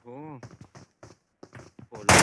โอ้โห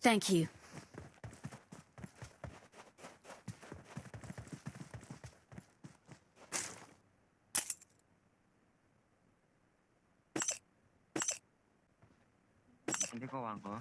Thank you. อันนี้ก็วางเหรอ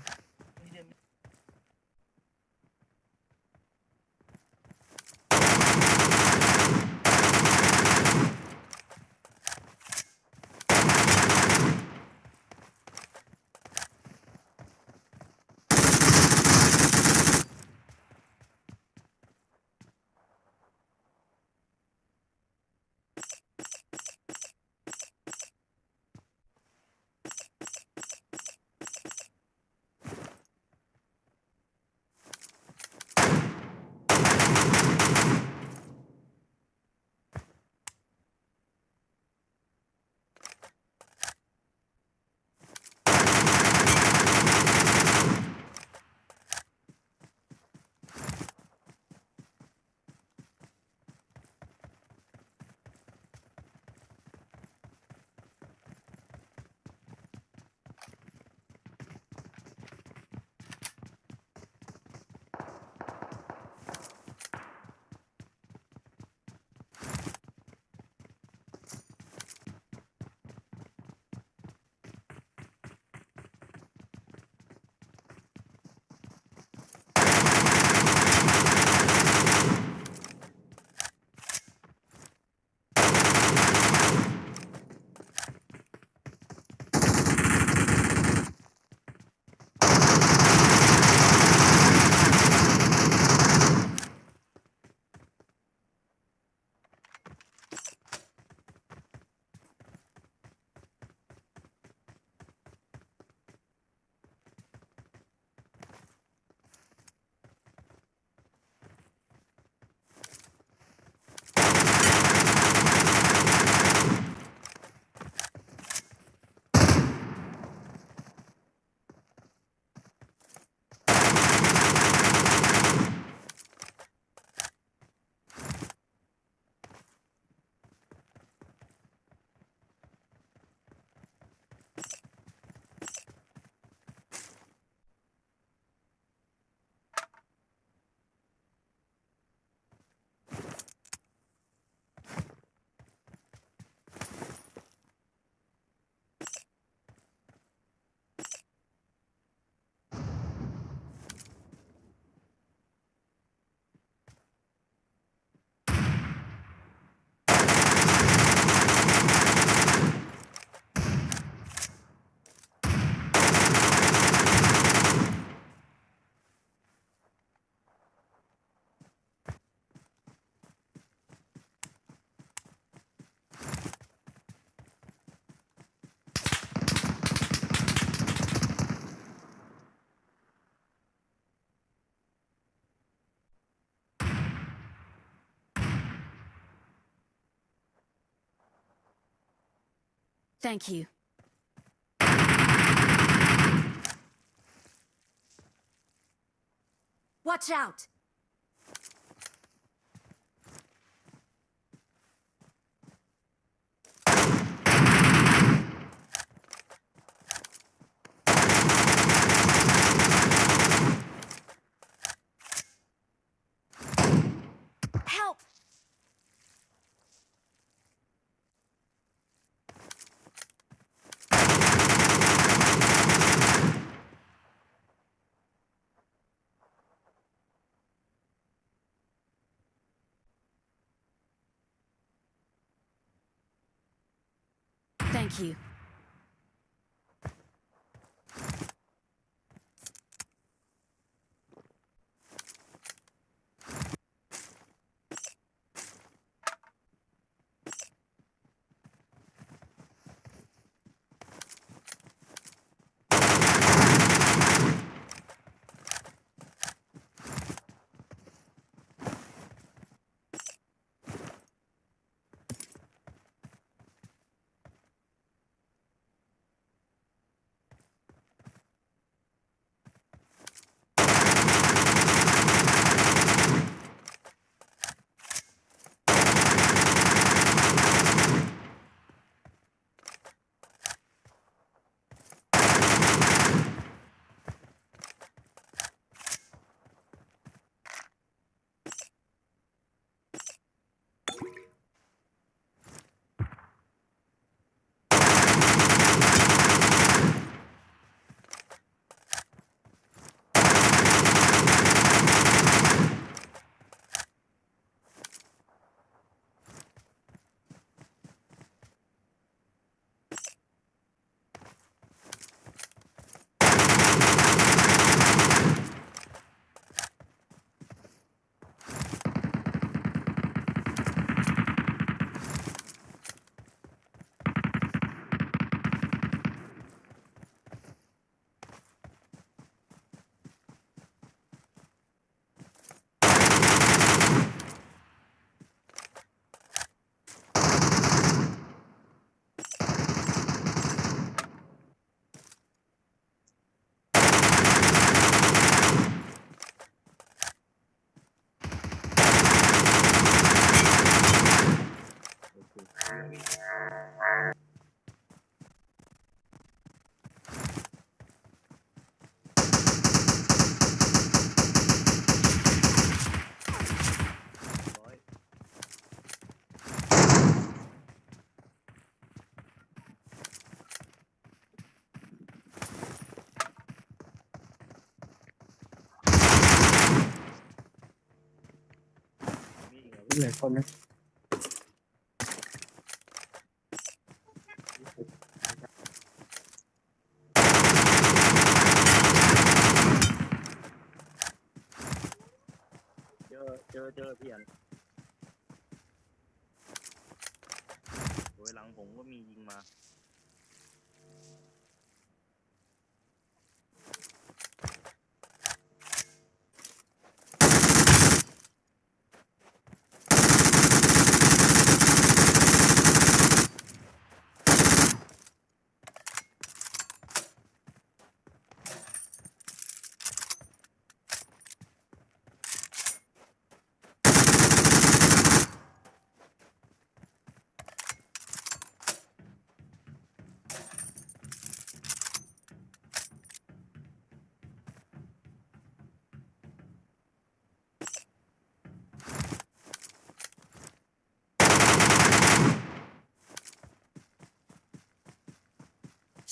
Thank you. Watch out! Help! Thank you.เหลือคนนะเจอพี่อันโดยหลังผมก็มียิงมา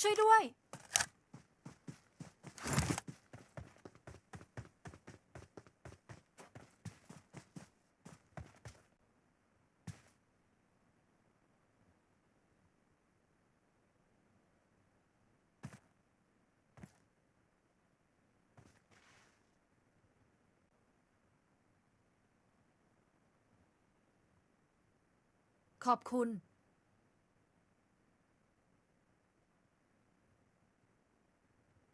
ช่วยด้วย ขอบคุณ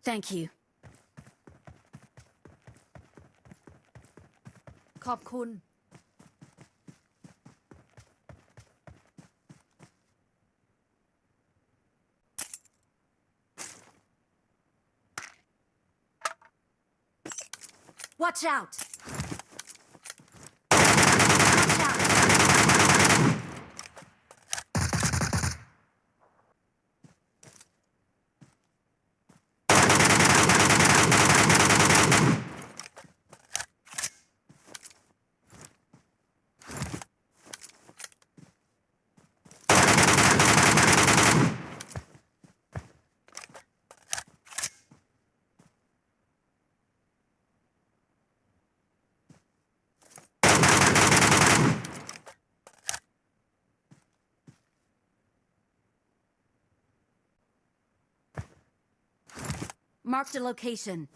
Thank you. ขอบคุณ Watch out! Watch out! Marked a location.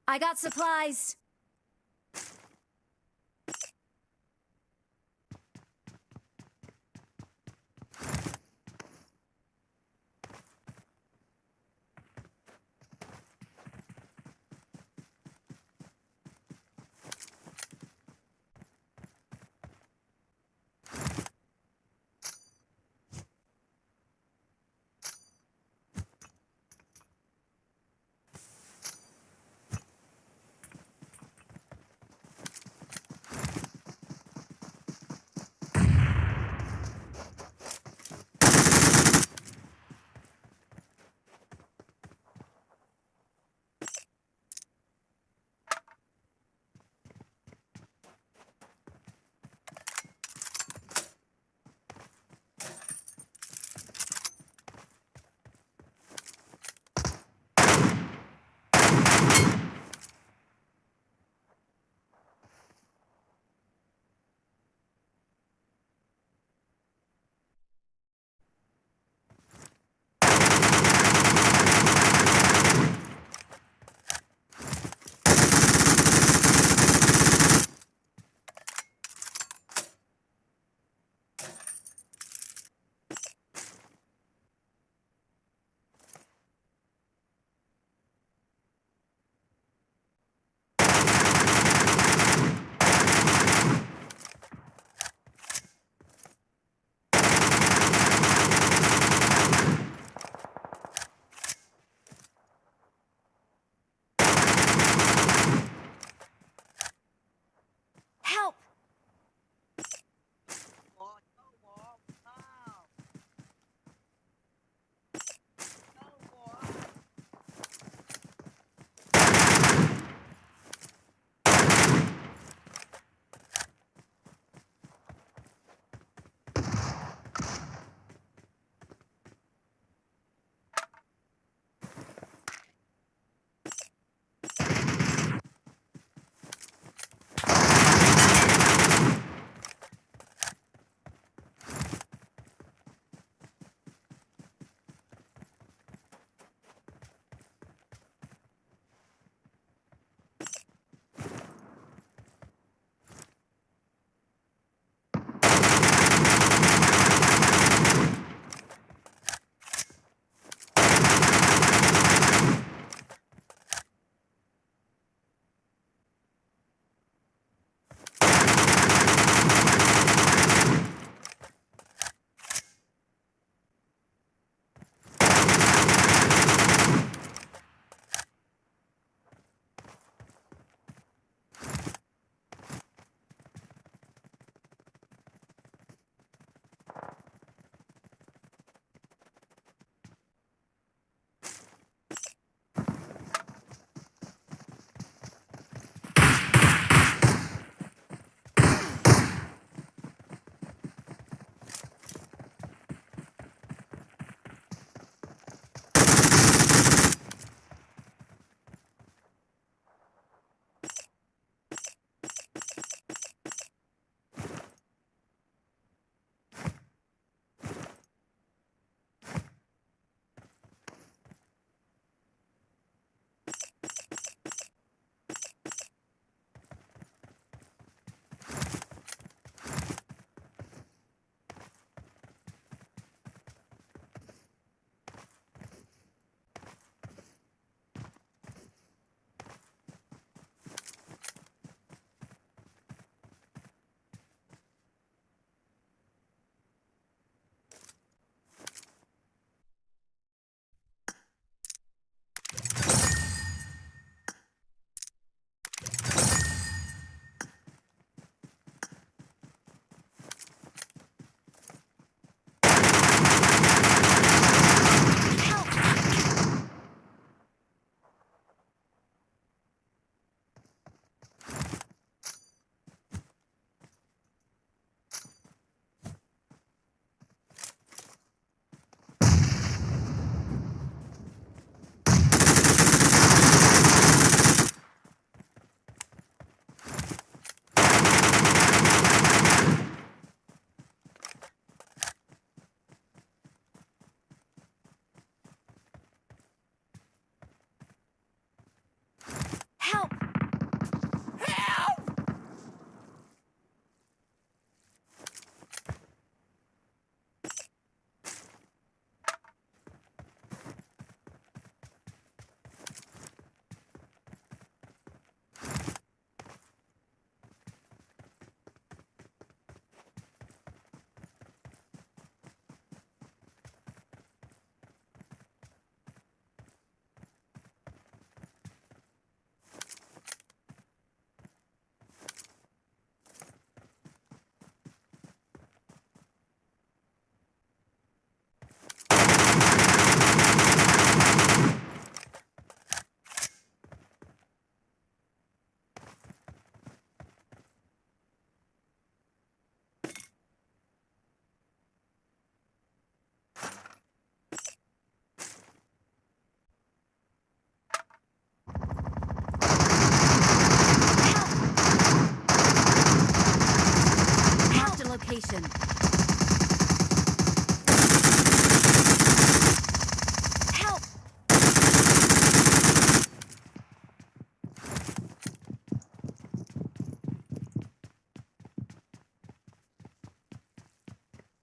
I got supplies.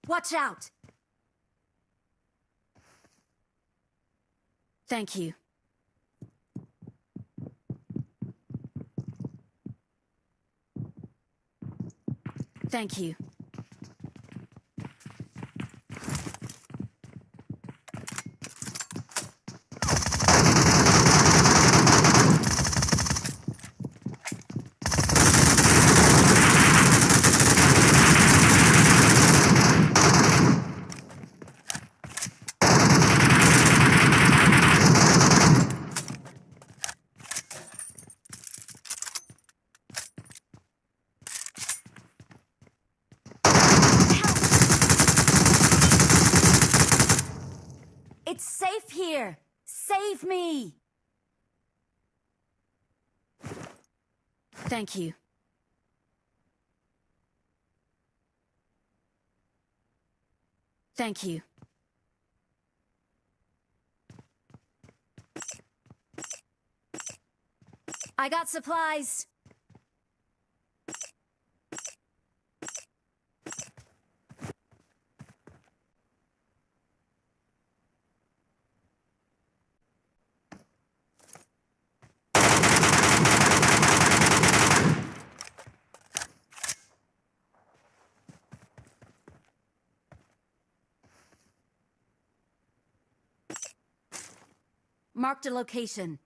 Watch out! Thank you. Thank you. It's safe here. Save me. Thank you. Thank you. I got supplies. Marked a location.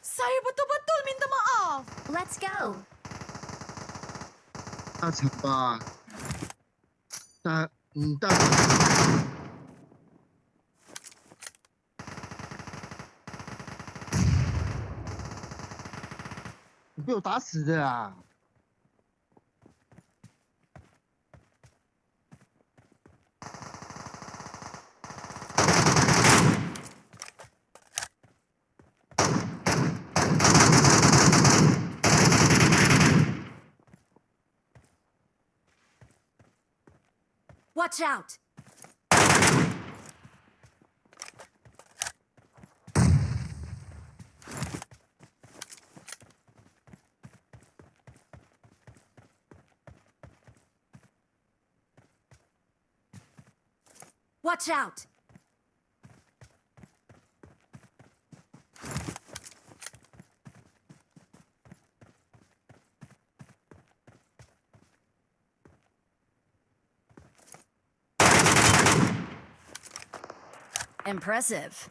Saya betul-betul minta maaf. Let's go. 大城吧，大城，你被我打死的啊！Watch out. Watch out. Impressive.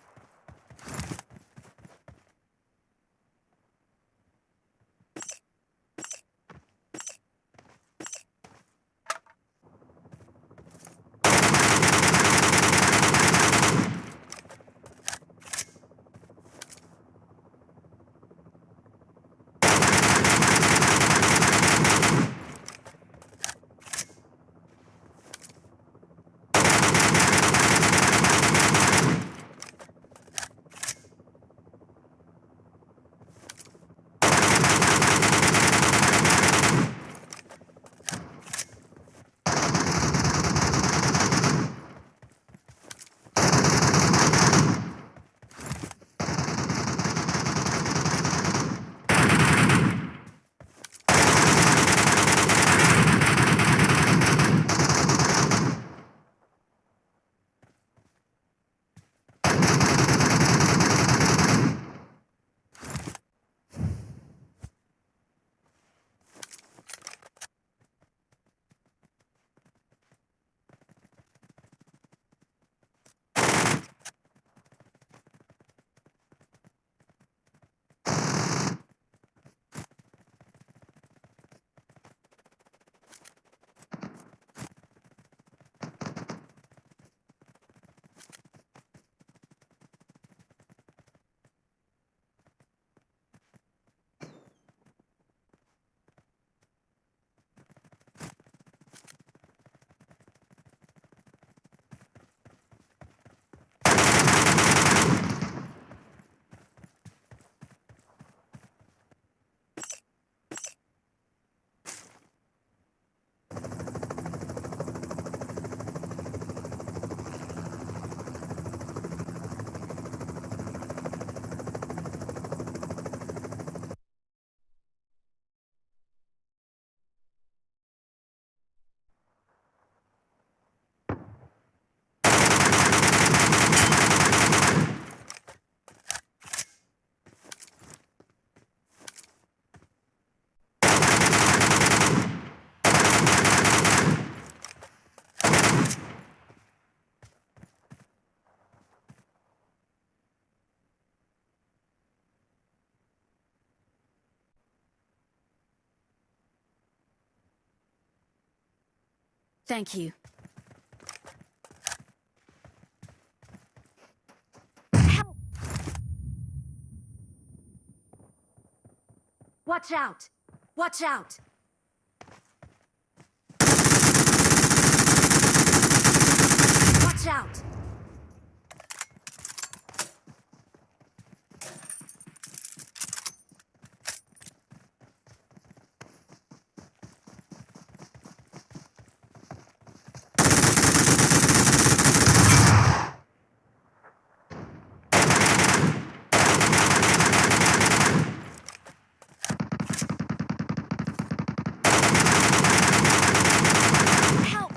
Thank you. Watch out! Watch out! Watch out! Help!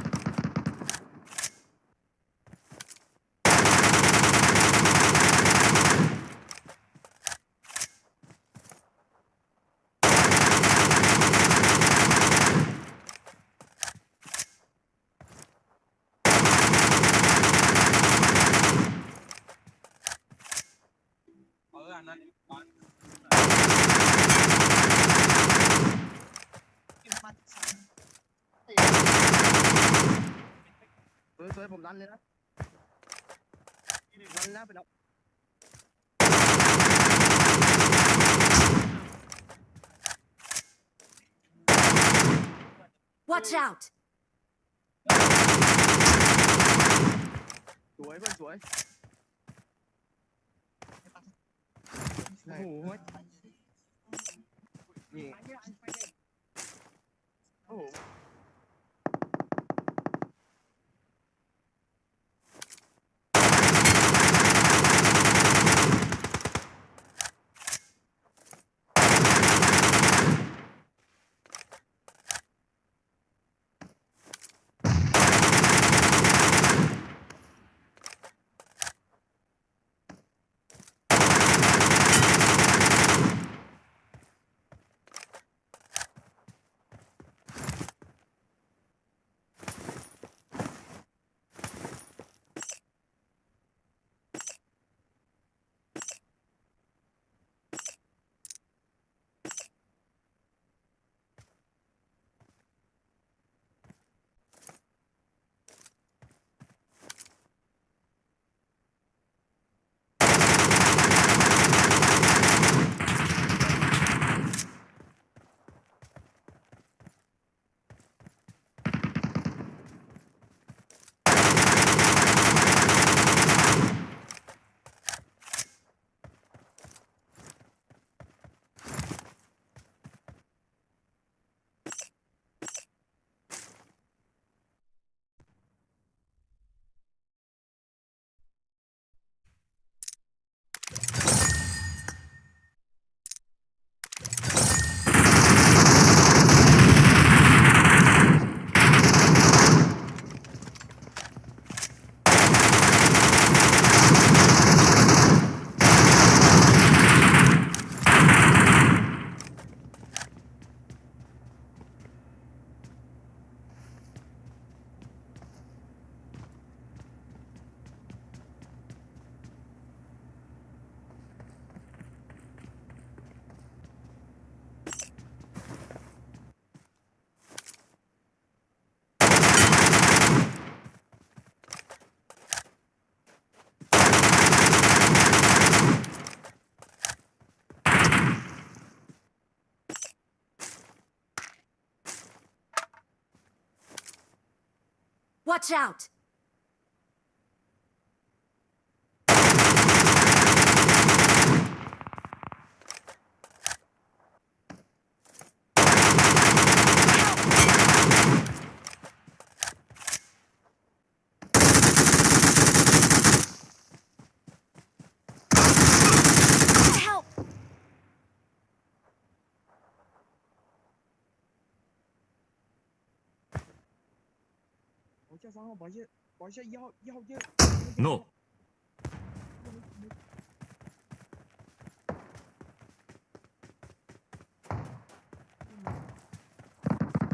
สวยๆผมรันเลยนะรันแล้วไปแล้ว Watch out! สวยเพื่อนสวยโอ้โหนี่โอ้โห Watch out! Help! 我这方保险要这 No.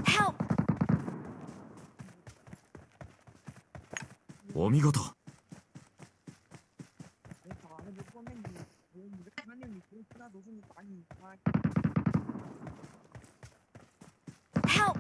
Help! お見事。我打的不光那你的看见你同其他都是你打你他 Help!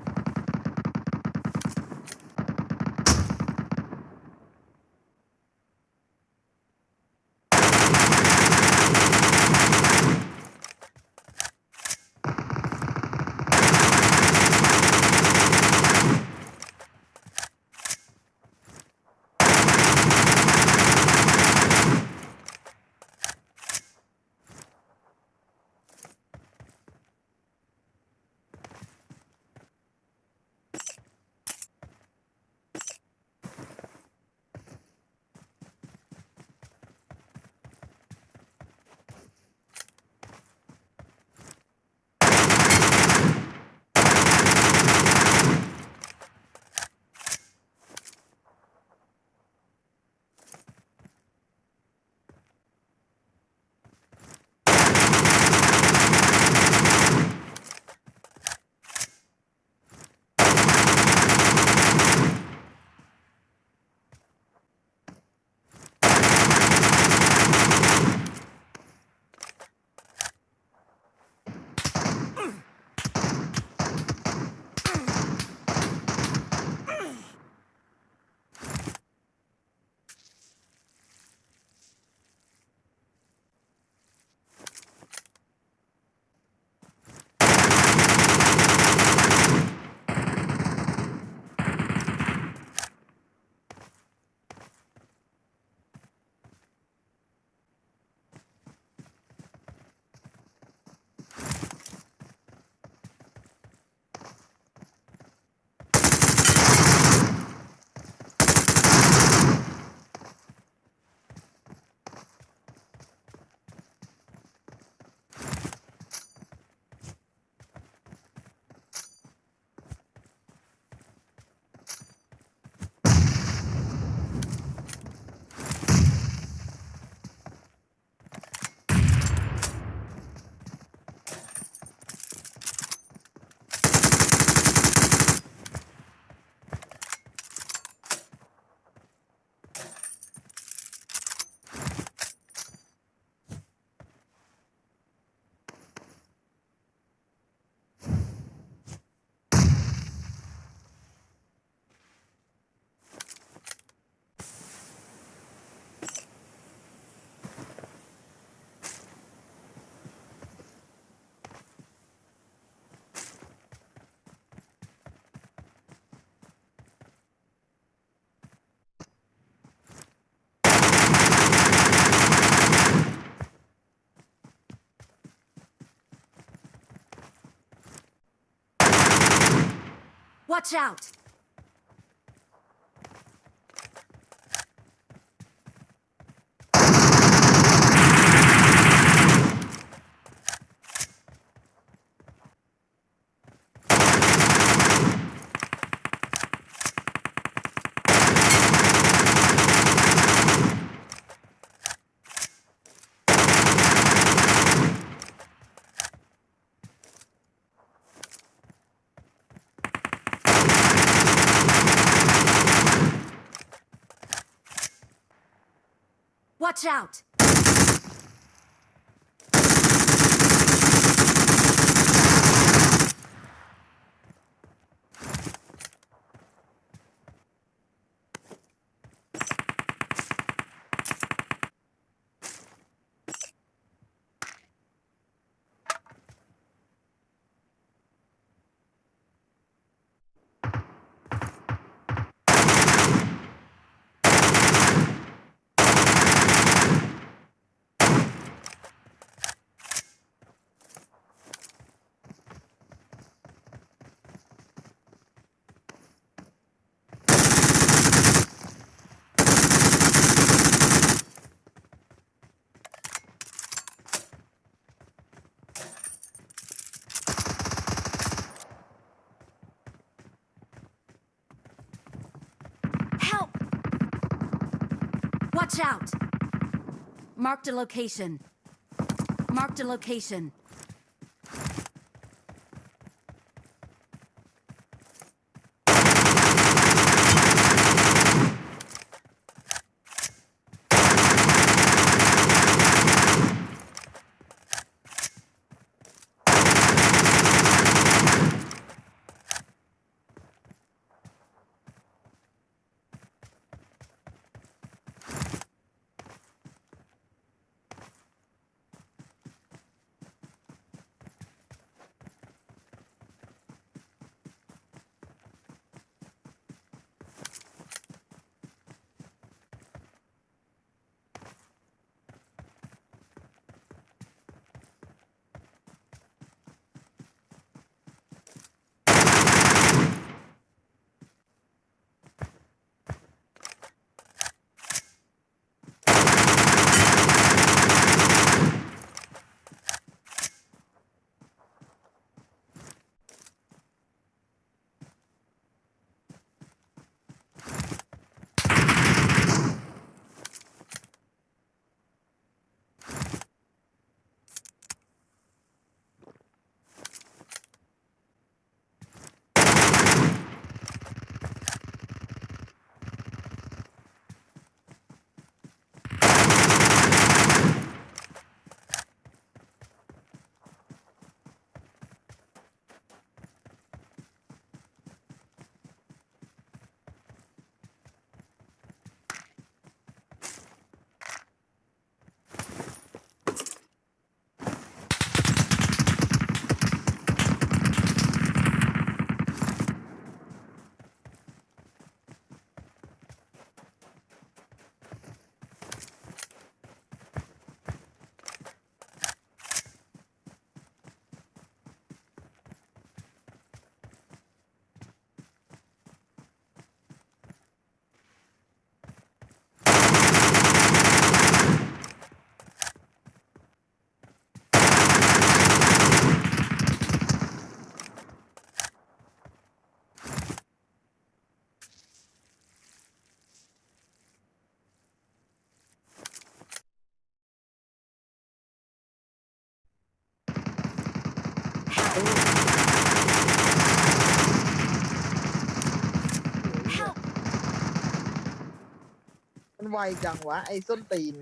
Watch out! Watch out! Help! Watch out! Marked a location. Marked a location. Help! มันไวจังวะไอ้ส้นตีน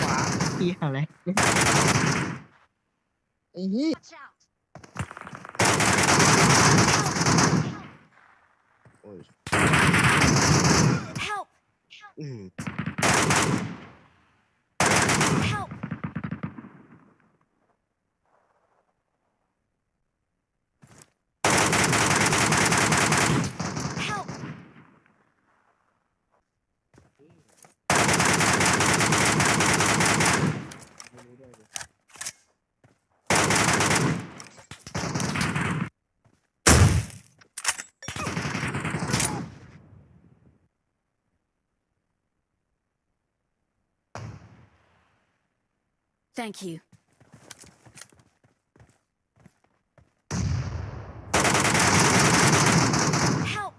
ขวา เฮียอะไร ไอ้เหี้ย Watch out! โอ้ย Help! อืม Help! Help! ไม่รู้ด้วยเลย Thank you. Help!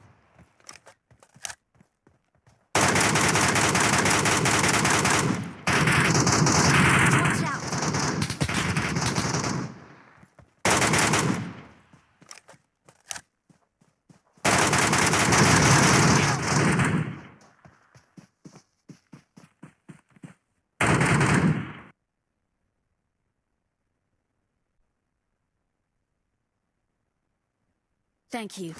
Watch out! Thank you.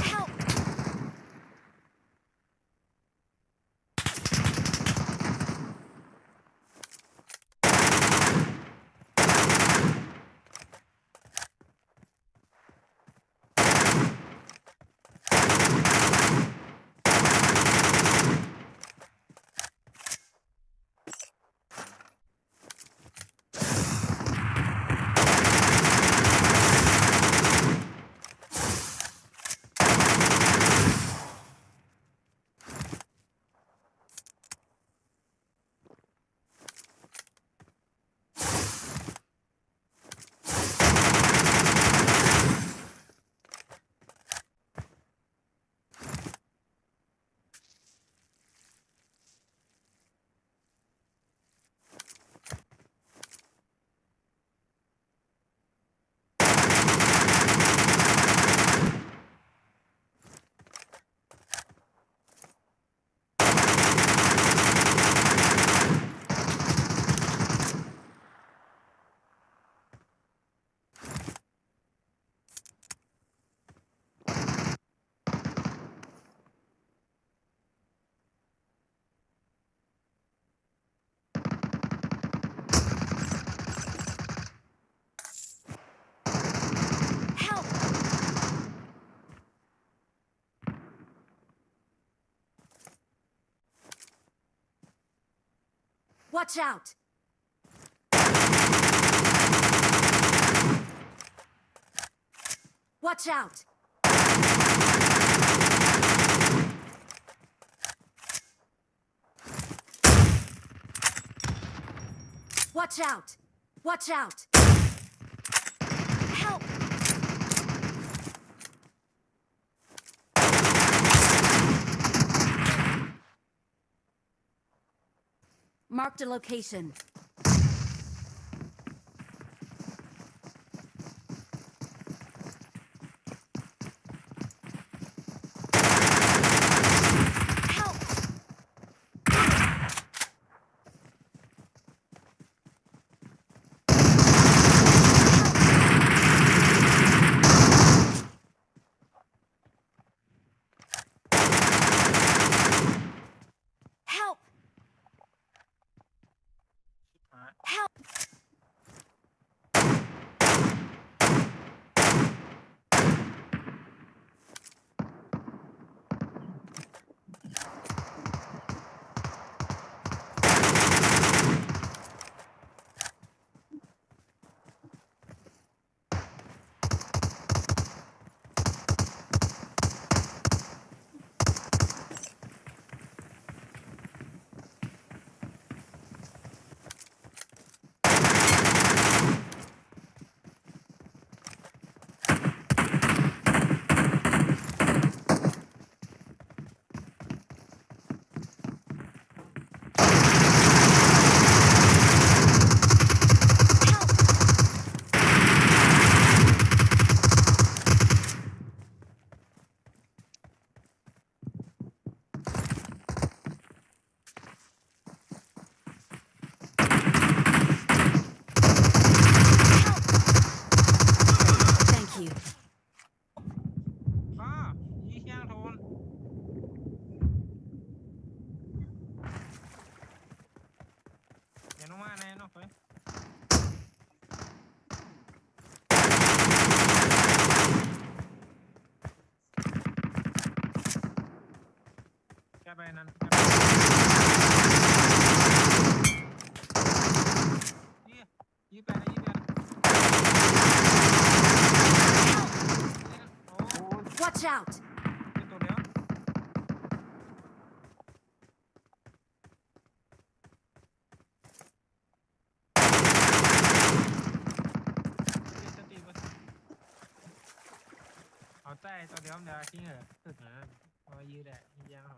Help! Help! Watch out! Watch out! Watch out! Watch out! Help! Marked a location. Help! Help! นั้นนี่ยี่แปดนะยี่แปดโอ้ Watch out! เป็นตัวเดียวเอาใจตัวเดียวเดี๋ยวทิ้งเหรอตึกนะพอยืดแหละยี่ยางเขา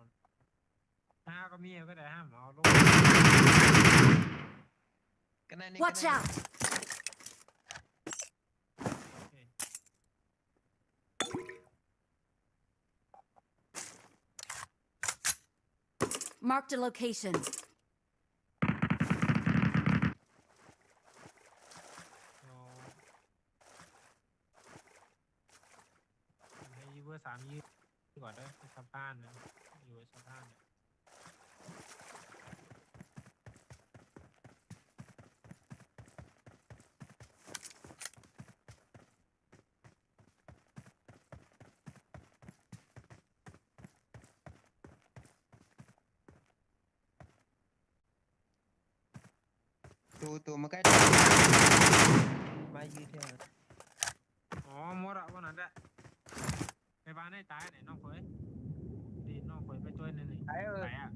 ห้าก็มีก็ได้ห้ามเอาลง Watch out! โอเค Marked a location. เอาให้ยูเวอร์3ยืดก่อนด้วยสะพานนะอยู่สะพานเนี่ย ตัวมาใกล้มายืดเท่า อ๋อหมดอะวันนั้นแหละไปบ้านให้ตายไหนน้องเฟยดีน้องเฟยไปช่วยหนึ่ง ตายเออ ไหนอะ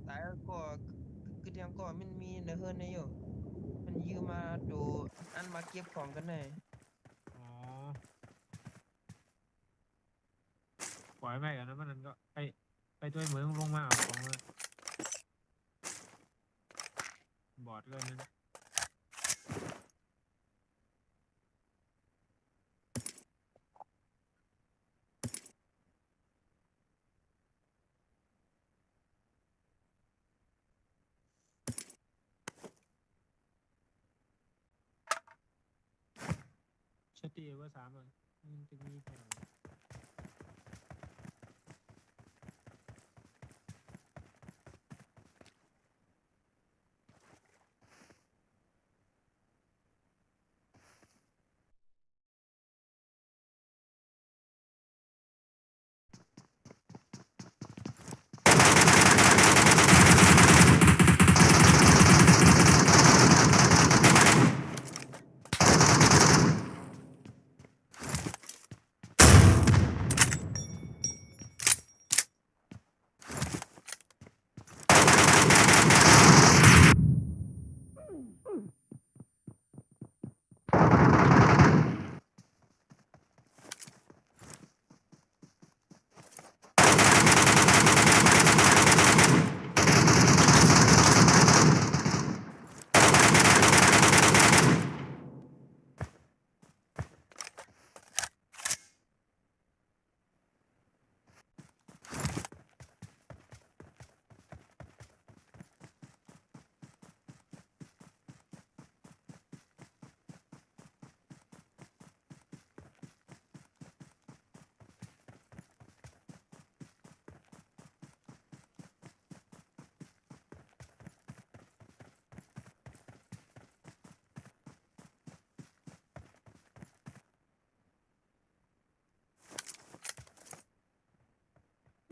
ตายก็คือเทียมก็มันมีเนื้อเฮิร์นอยู่มันยืมมาดูอันมาเก็บของกันหน่อย อ๋อปล่อยไม่กันนะวันนั้นก็ไปช่วยเหมืองลงมาเอาของเลยบอดเลยนั่นชตีเวอร์3เลยมันจะมีแผ่น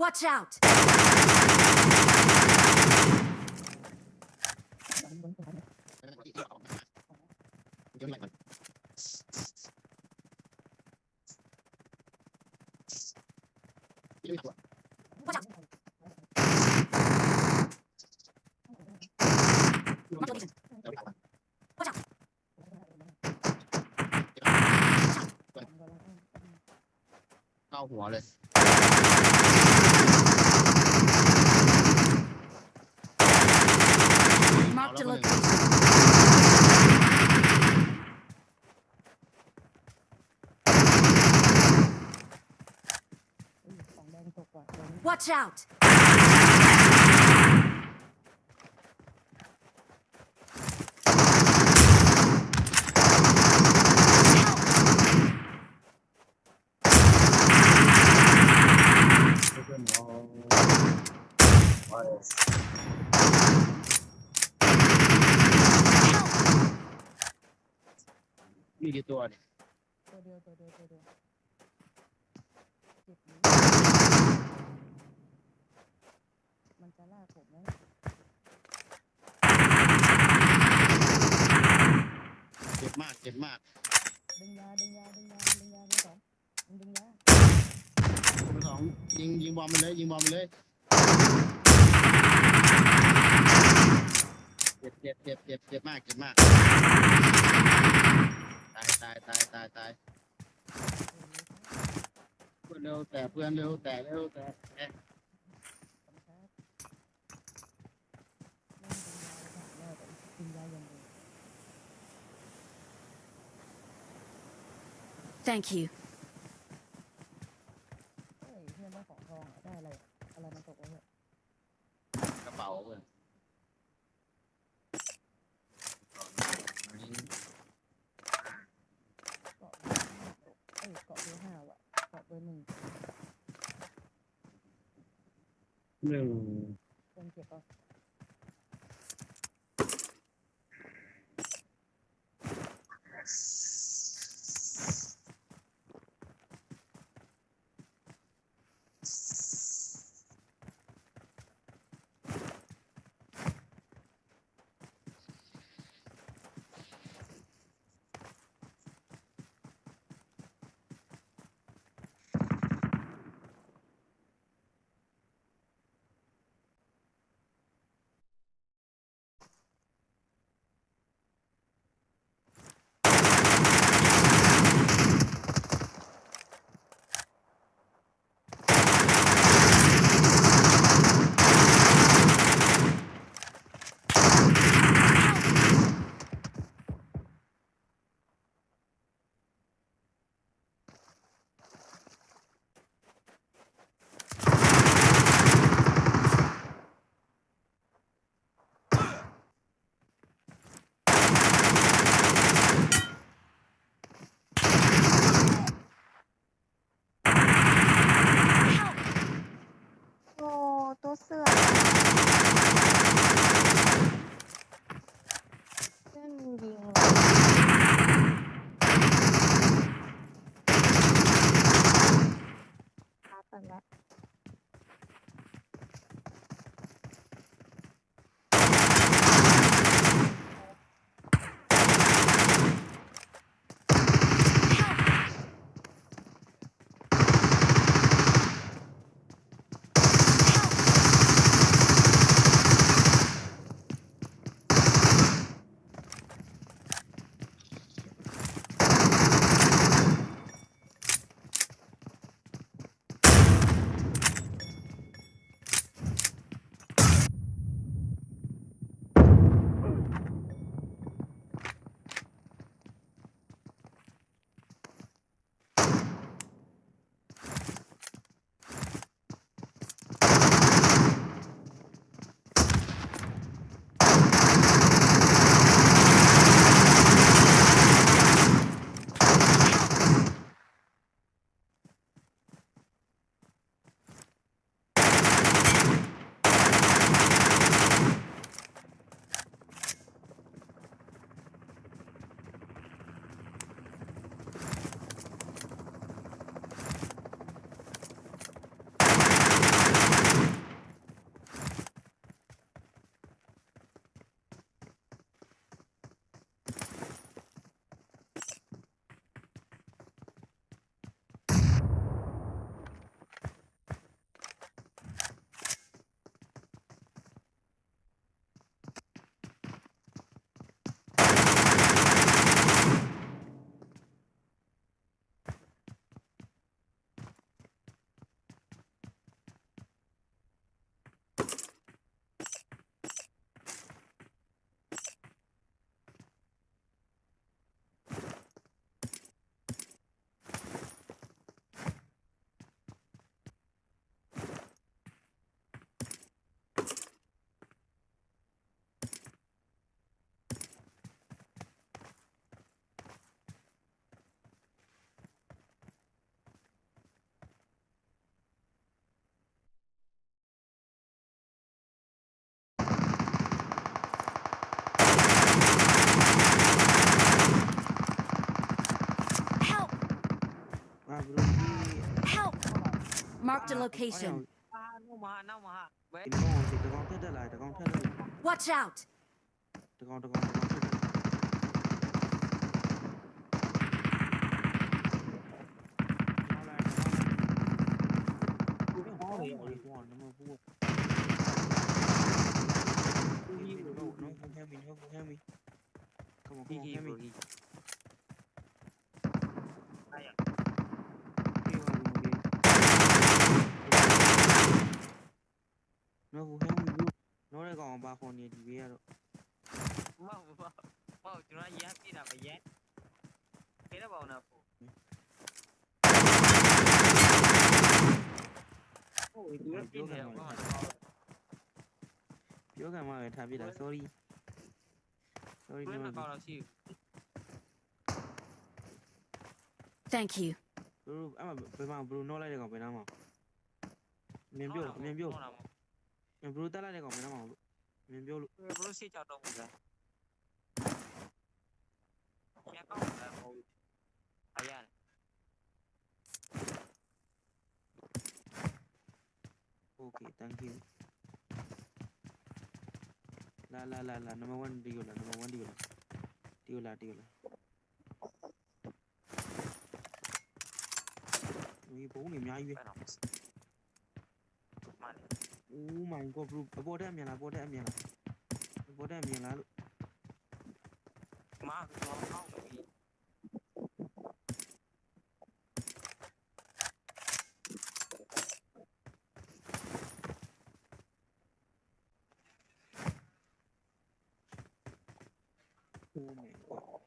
Watch out! เข้าหัวเลย Marked a เอาแล้ว location. Watch out! Help! มีกี่ตัวเนี่ย ตัวเดียวเจ็บอยู่ มันจะลากผมนะ เจ็บมากเจ็บมาก ดึงยาไปสองมันดึงยา เบอร์สองยิงบอลไปเลยยิงบอลไปเลยเจ็บมากตายเพื่อนเร็วแต่เพื่อนเร็วแต่เร็วแต่แอะ สำคัญไม่ดึงยาแล้วแต่ดึงยาอย่างเดียว Thank you. เฮ้ยเพื่อนได้ของทองอ่ะได้อะไรอะอะไรมาตกไว้เนี่ย กระเป๋าเพื่อน เกาะเบอร์ห้าตกเอ้ยเกาะเบอร์ห้าว่ะเกาะเบอร์หนึ่ง หนึ่ง คนเก็บเอา โอ้ตัวเสือเพื่อนยิงว่ะพักกันแล้ว Marked a location. ปลาโล နောက်မှာဘယ် ဒီကောင်ဒီကောင်ထက်တက်လာတကောင်ထက်တက်လာ Watch out! တကောင်ထက်တက်လာဟောလေဟောနမဘူးဒီလိုတော့နော်ဟမ်မီနော်ဟမ်မီ come on come on hit me နော်ဘူးဟမ်မီနော်တဲ့ကောင်ဘာခေါ်နေဒီဘေးကတော့ မဟုတ်ကျွန်တော်ရမ်းပြတာပဲရမ်းခဲတော့ပါအောင်နော်ဟုတ်ဒီလိုပြနေတော့ ပြောကံမှာပဲထားပြတာ sorry ဘယ်မှာကောက်တော့ရှိ Thank you. ဘလူအဲ့မှာဘယ်မှာဘလူနော်လိုက်တဲ့ကောင်ဘယ်နားမှာအမြင်ပြောဘလူတက်လိုက်တဲ့ကောင်ဘယ်နားမှာလို့အမြင်ပြောလို့ ဘလို့ရှိကြတော့ဘူးလားကျကောက်တာဟုတ်အရာ okay thank you လာ number 1ဒီကိုလာ number 1ဒီကိုလာဒီဘုံနေအများကြီးပဲ oh my god bro ပေါ်တဲ့အမြင်လားလို့ မာကတော့ဟောက်ပြီ oh my god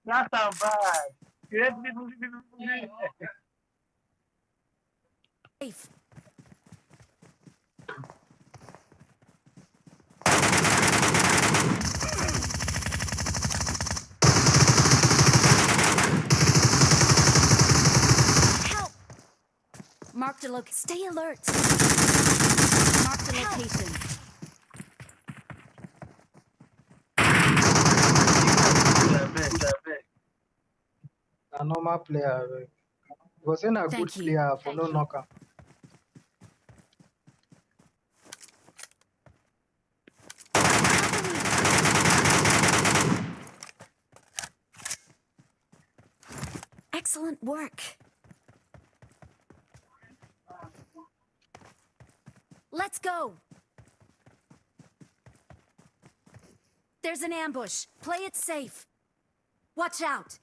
那上班，别 Safe. Help! Marked a location. Stay alert. Marked a location. A normal player. He wasn't a good Thank you. player for no knocker. Excellent work. Let's go. There's an ambush. Play it safe. Watch out.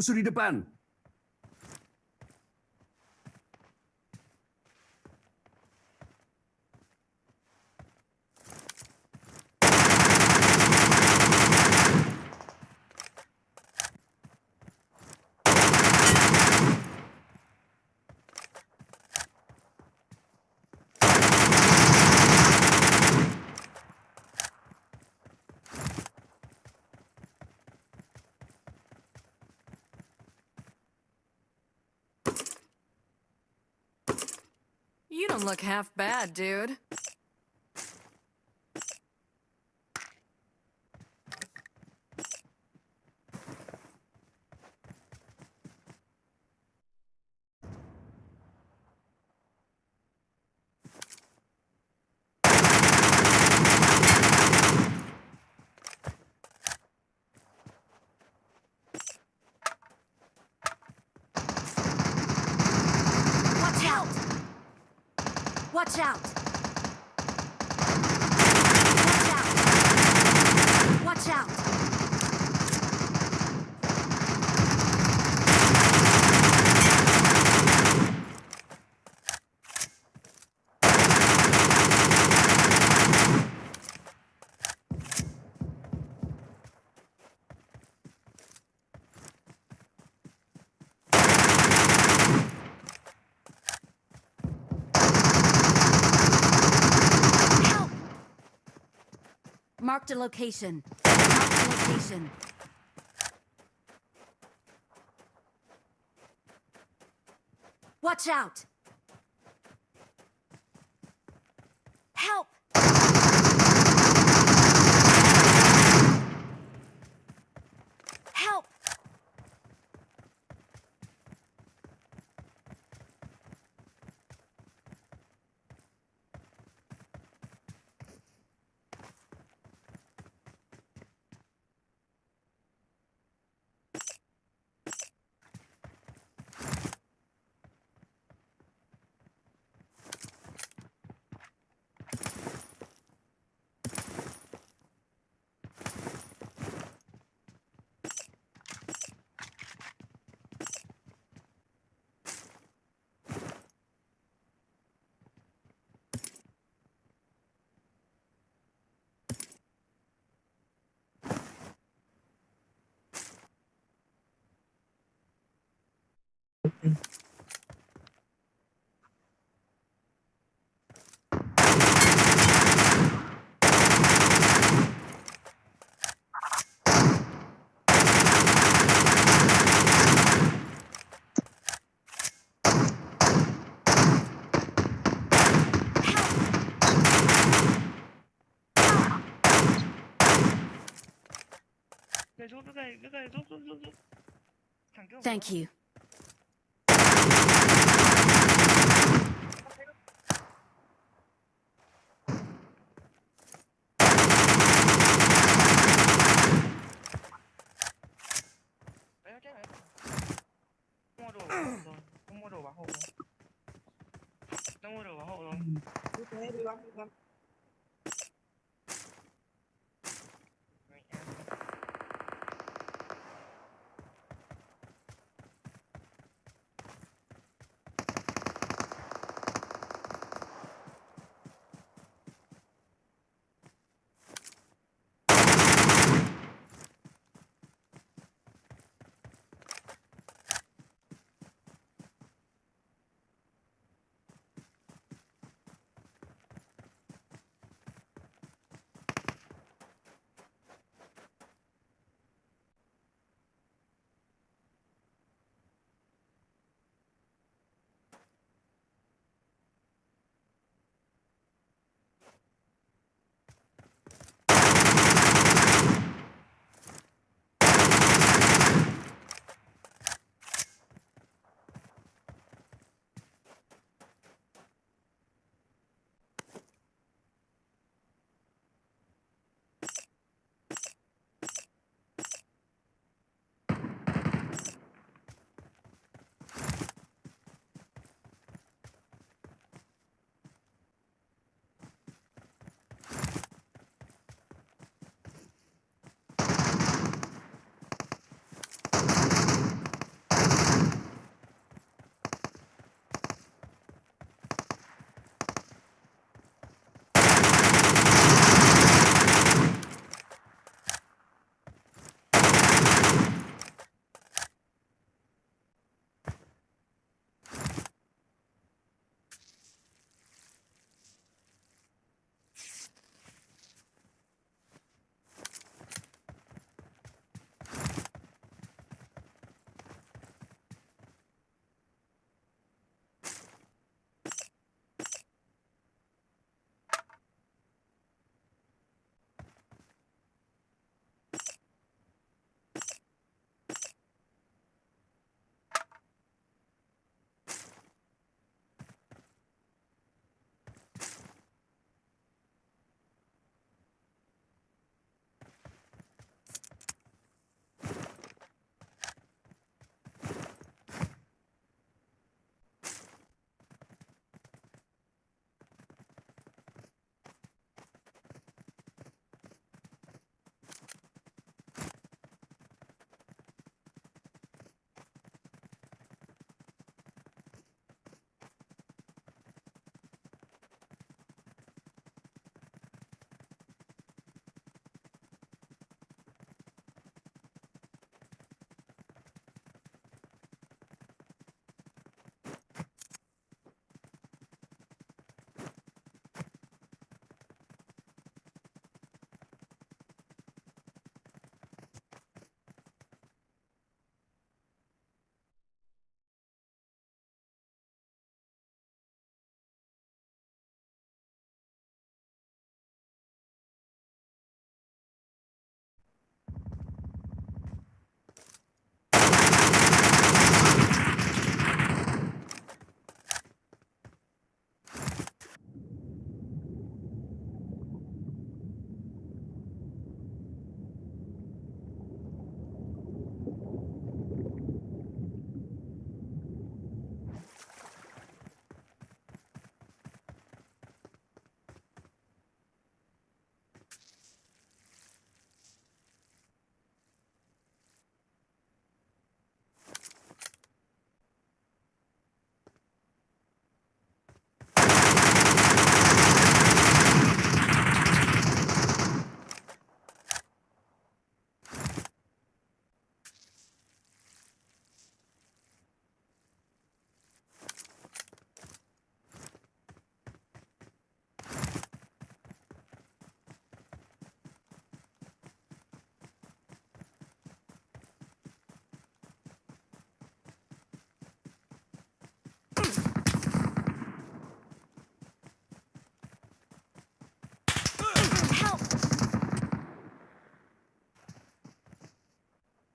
Musuh di depan. You don't look half bad, dude. Watch out! Watch out! Watch out! Watch out! Help! Marked a location. Marked a location. Watch out! Help! Help! Thank you.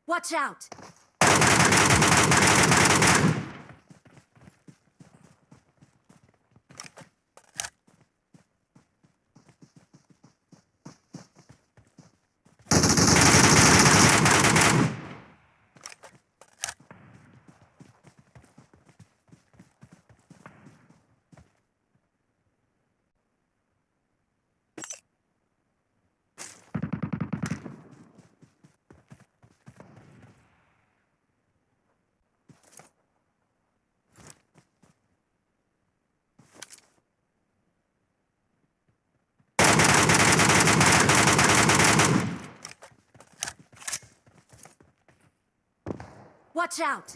Watch out! Watch out!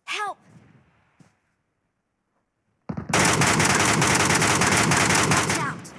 Help! Watch out!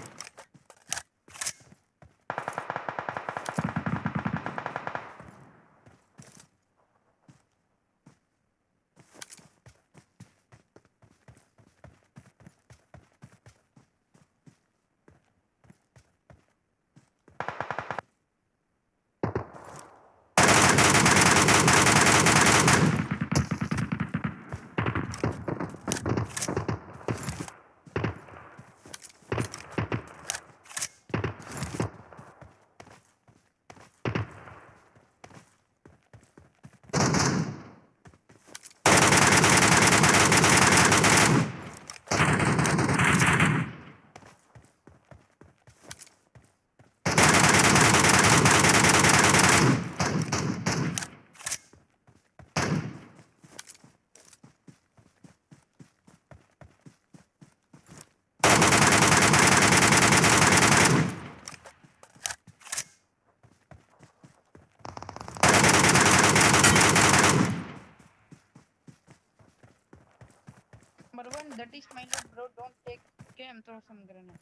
Number one, that is my lord, bro. Don't take game, throw some grenade.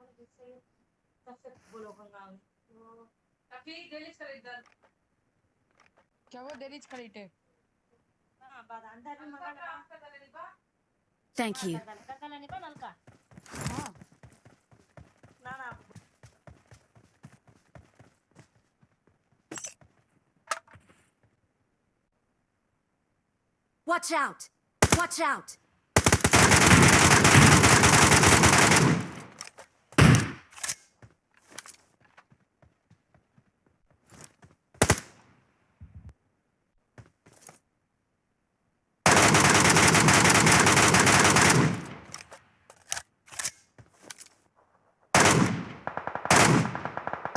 क्या वो देरीच करीटे Thank you. हाँ Watch out! Watch out!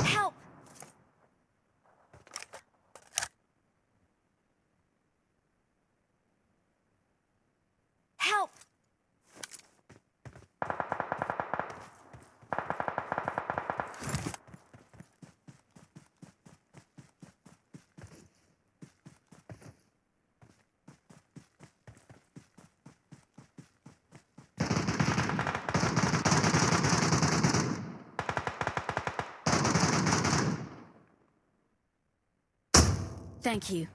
Help! Help! Thank you.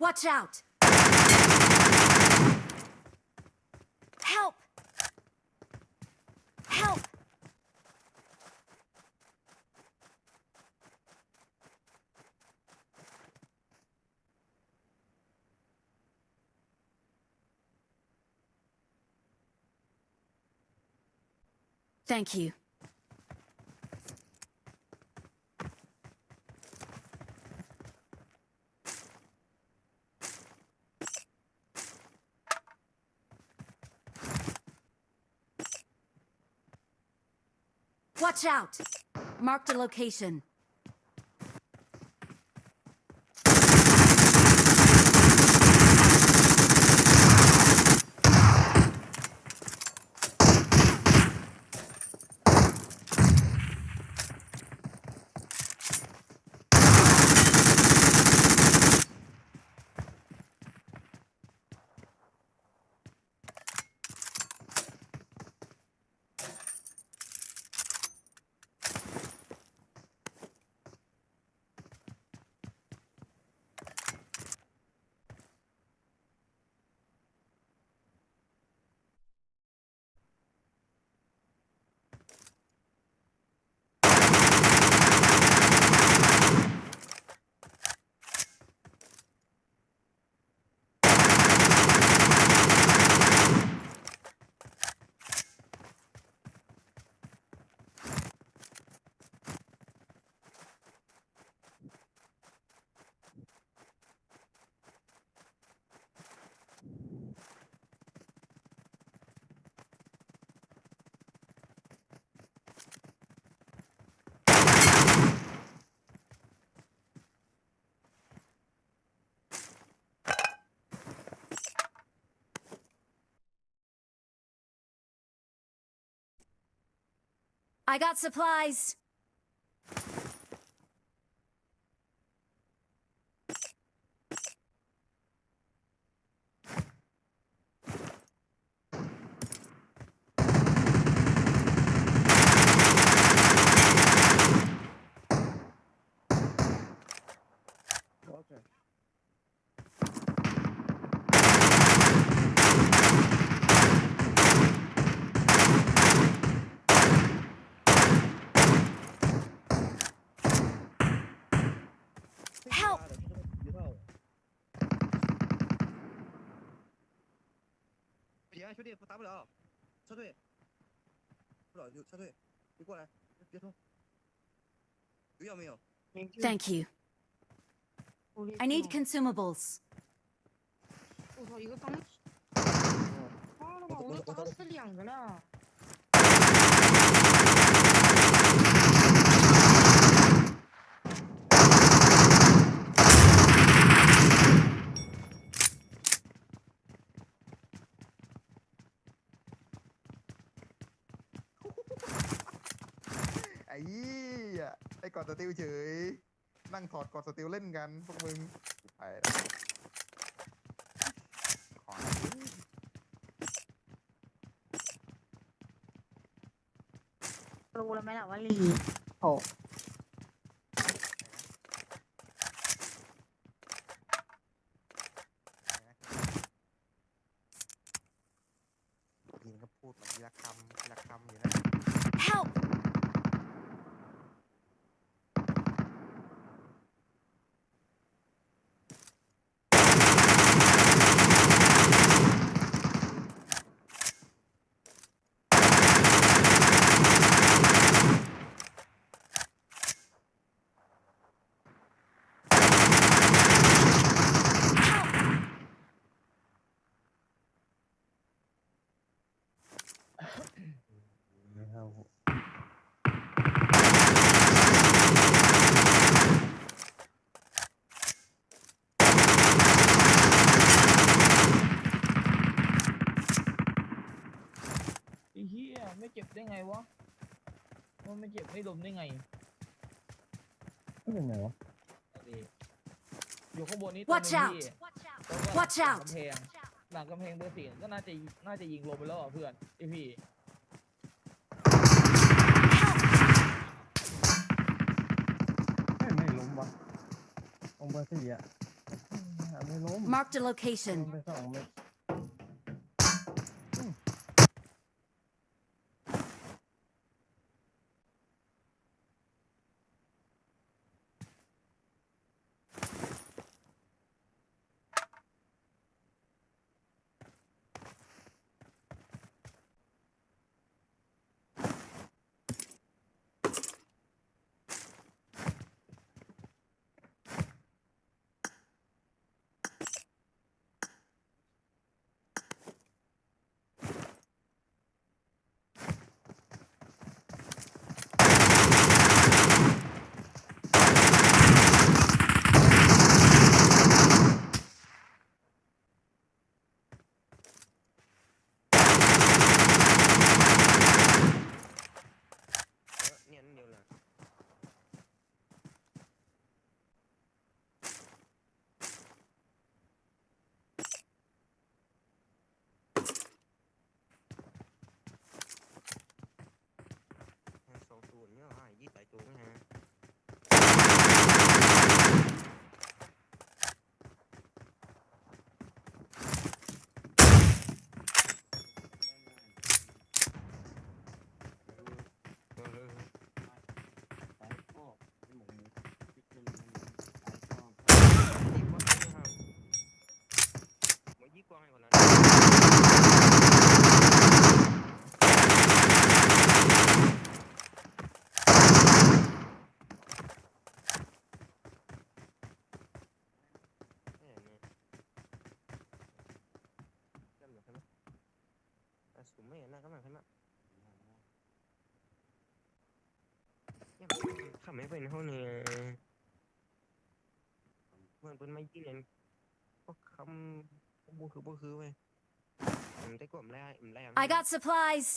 Watch out! Help! Help! Thank you. Watch out! Marked a location. I got supplies. Okay. Help!不行，兄弟，打不了，撤退，不了就撤退，你过来，别冲，有药没有？ Thank you. I need consumables. 我操，一个钢，妈的妈，我都打死2个了。ไอ้ยี่ไอ้กอดสติลเฉยนั่งถอดกอดสติลเล่นกันพวกมึงไปขอ รู้แล้วไหมล่ะว่าลีโอ้ ยิงก็พูดมาทีละคำทีละคำอยู่นะ Help! Help. ไอ้เหี้ยไม่เจ็บได้ไงวะมันไม่เจ็บไม่ล้มได้ไง ไม่เป็นไงวะ อยู่ข้างบนนี้ตัว Watch นึง out! พี่ Watch หลัง out! กำแพงหลังกำแพงเบอร์สี่ก็น่าจะยิงลงไปแล้วอ่ะเพื่อนไอพี่ ไม่ล้มวะลงเบอร์สี่อ่ะไม่ ไม่ล้ม Marked a location. ไปสองเม็ด เนี่ยนั่นเดียวละ2 ตัวเนี่ยยี่8 ตัวนะฮะยี่กว้างให้ก่อนนะสูงไม่น่าก็มาขึ้นมาทำไม่เป็นเขาเนี่ยเหมือนเป็นไม่กี่เนี่ยก็คำบ่คือเว้ยได้กว่ามันแรง I got supplies.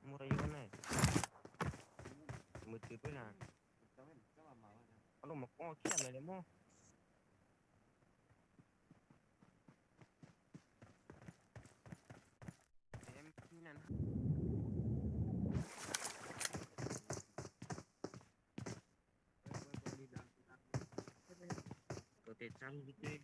มืออะไรอยู่เนี่ยมือถือไปนะเอาลงมาอ้อเขี้ยเลยมั้งนี่นั่นตัวเตะจังนิดนึง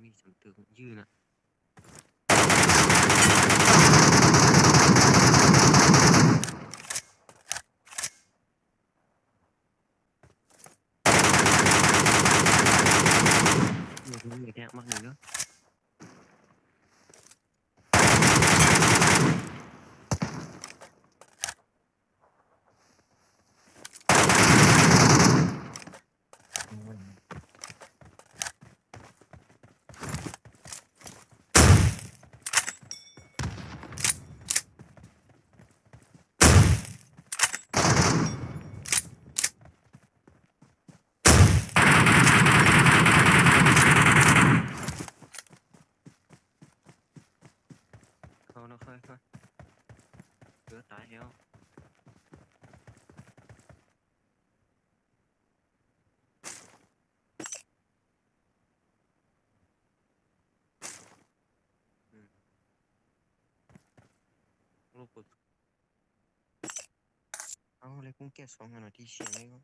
มีสำตึกยืนนะมีแค่มากเลยเนาะnó khơi rửa tại heo lúc bực lấy cũng kẹt xong rồi đi xiềng ấy không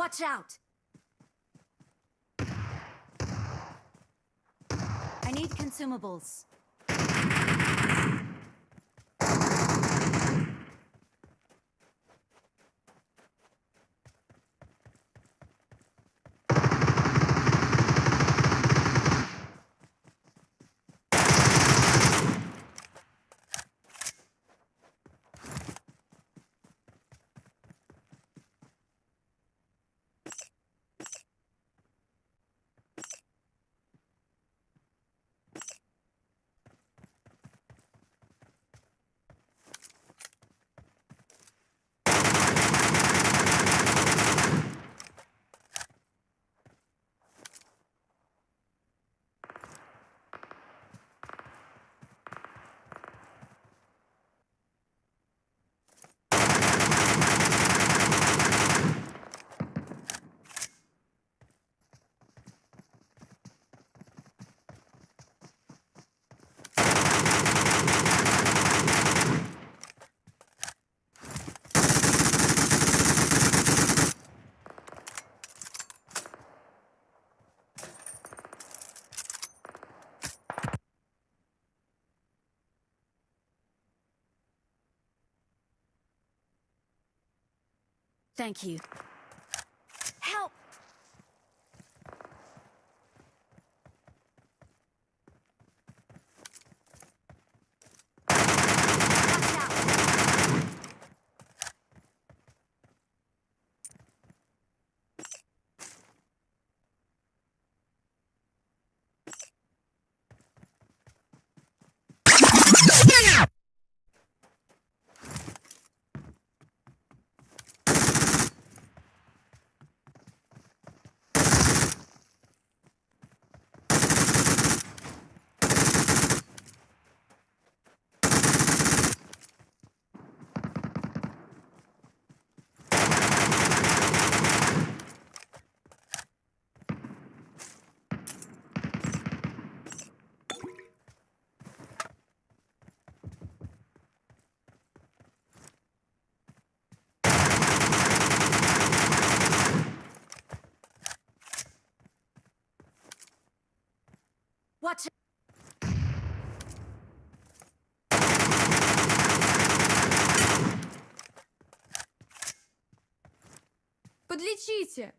Watch out! I need consumables. Thank you. Help! Watch out! Watch out! Подлечите!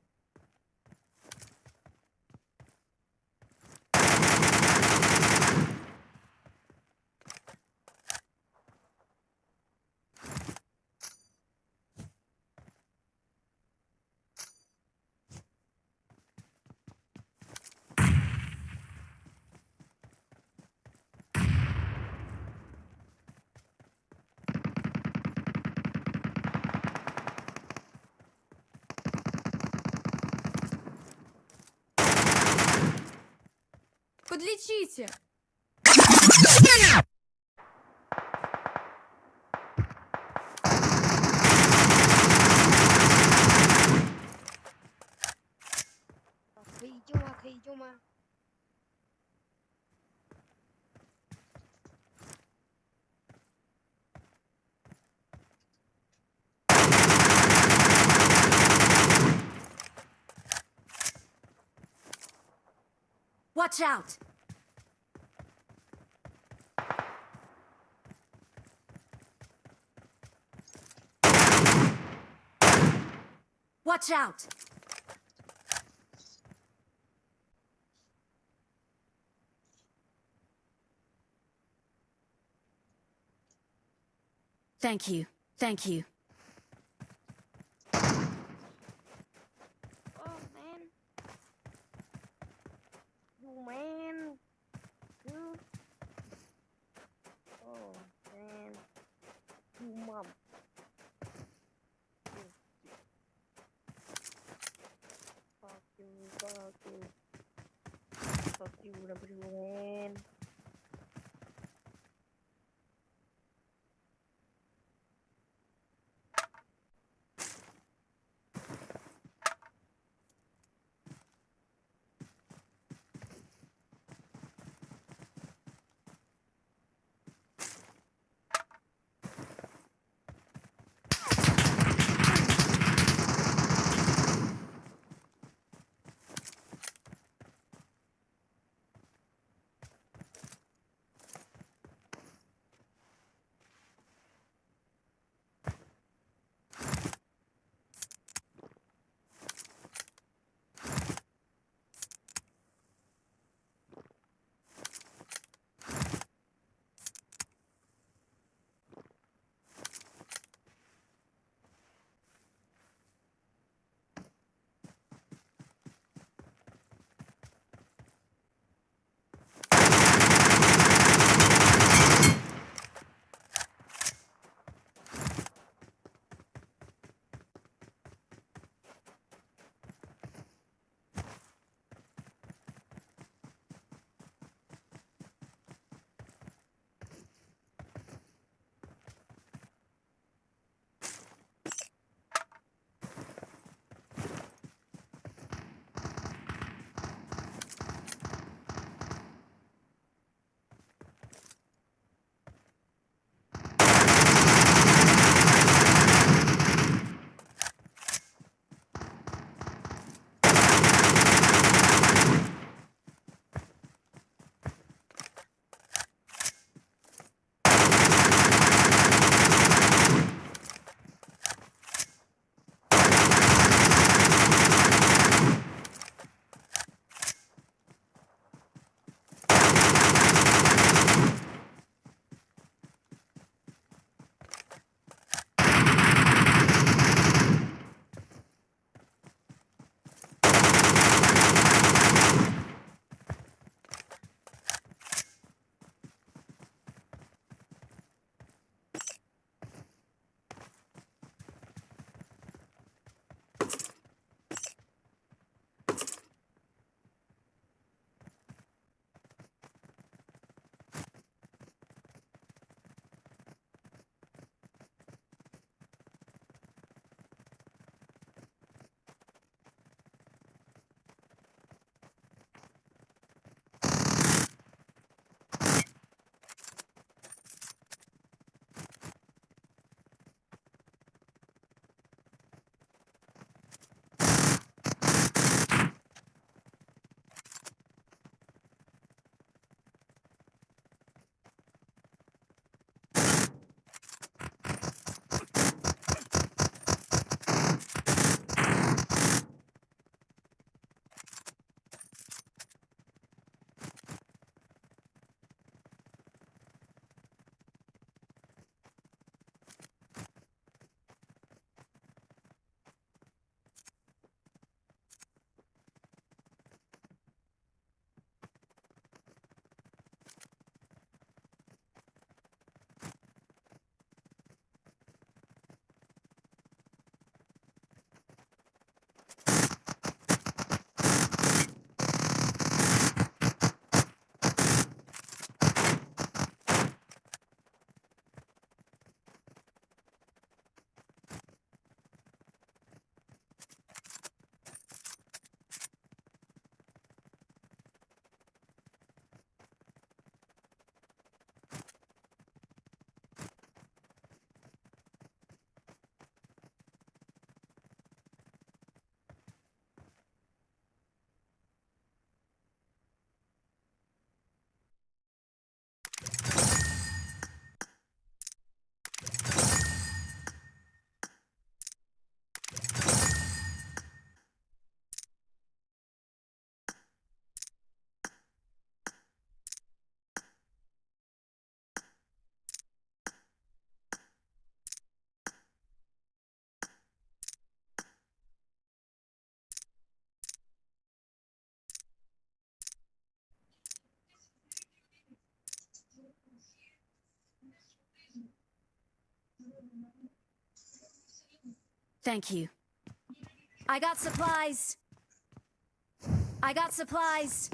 Подлечите! Идем. Watch out! Watch out! Thank you. Thank you. Oh man. You man. Dude. Oh man. You mom. Fuck you, man. Thank you. I got supplies. I got supplies.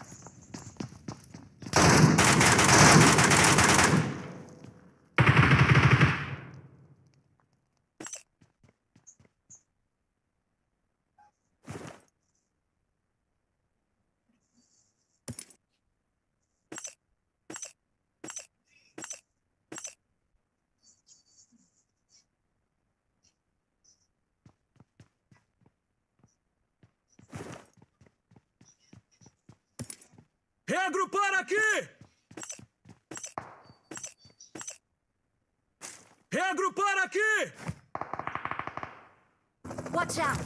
Reagrupar aqui! Reagrupar aqui! Watch out.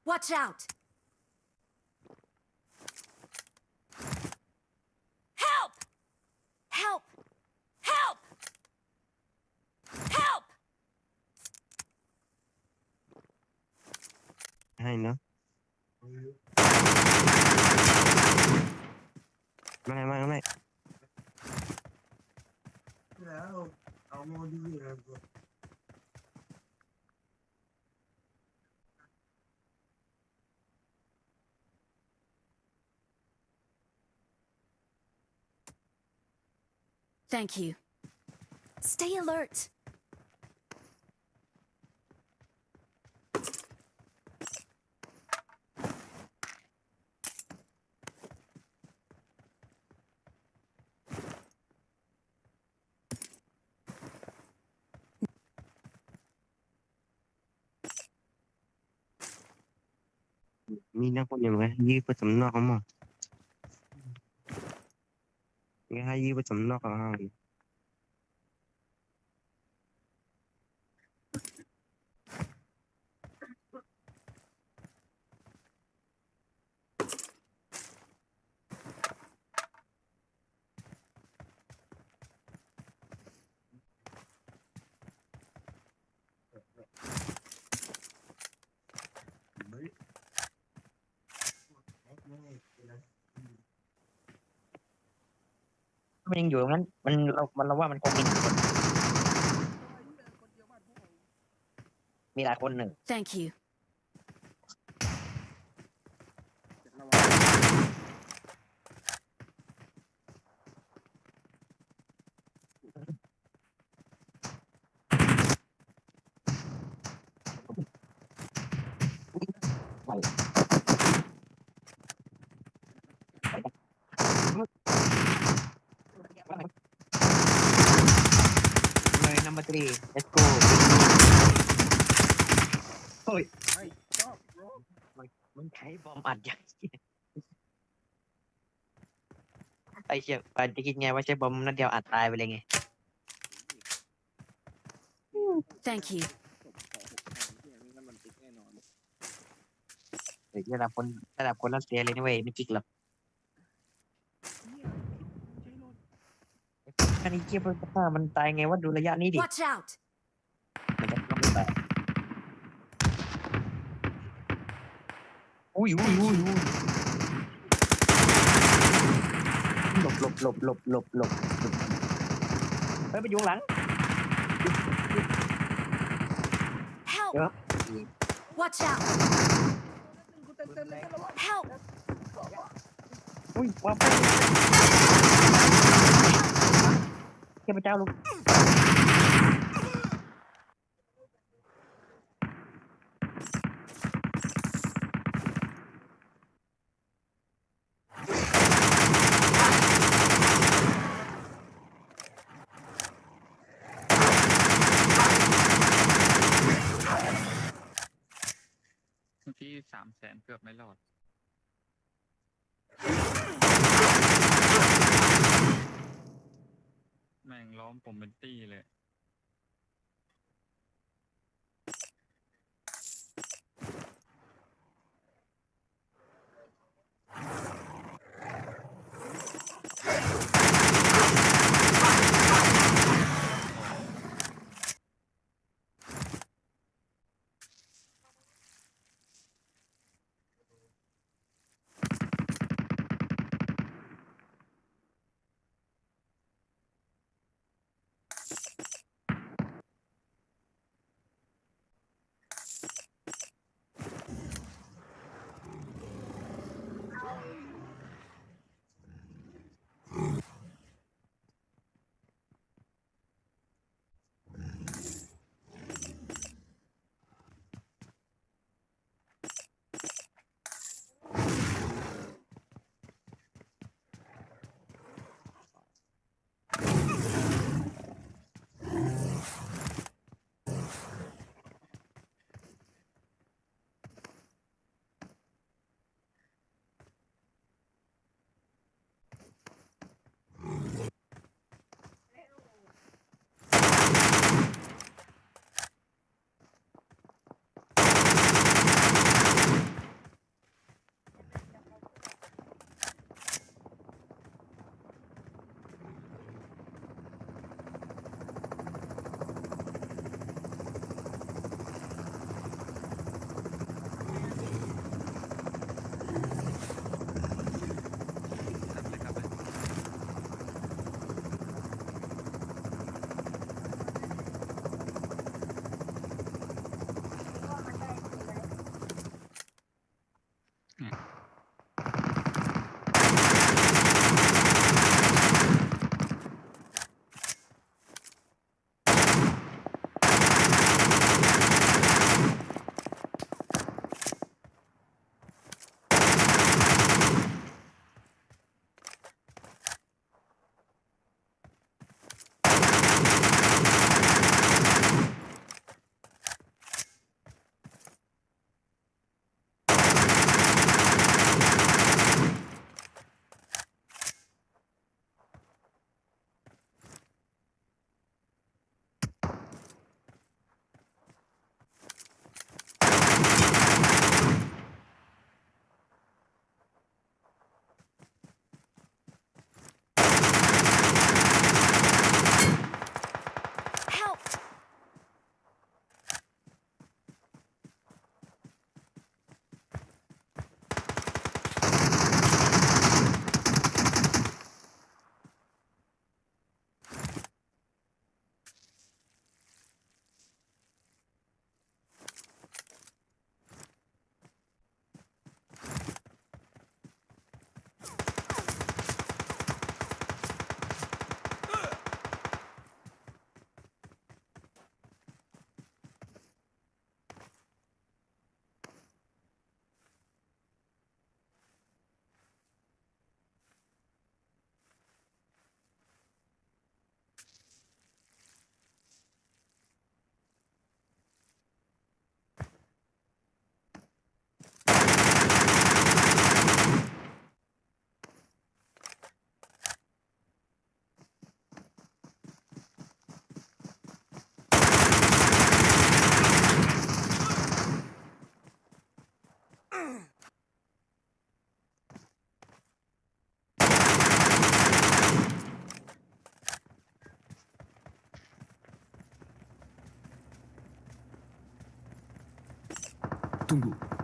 Watch out. Help! Help! Help! Help! ให้เนาะไม่ แล้วเอาโมดีเลย Thank you. Stay alert. Mình đang có nhiều cái gì với chấm nọ không mà cái hay gì với chấm nọ khôngมันยังอยู่ตรงนั้นเราว่ามันคงมีหลายคนหนึ่ง Thank you. เลย number 3 let's go โอ้ยมันใช้บอมอัดอย่างเงี้ยไอเชี่ยไปจะคิดไงว่าใช้บอมนัดเดียวอัดตายไปเลยไง Thank you. ระดับคนรัสเซียเลยนะเว้ยไม่จิกหรอกอันนี้เกี่ยวกับผ้ามันตายไงว่าดูระยะนี้ดิ Watch out. มันจะต้องไม่ตายอุ้ยหลบเฮ้ยไปอยู่หลัง Help. Watch out. Help. อุ้ยว้าวเทพเจ้าลูกที่300,000เกือบไม่รอดแม่งล้อมผมเป็นตี้เลย tunggu.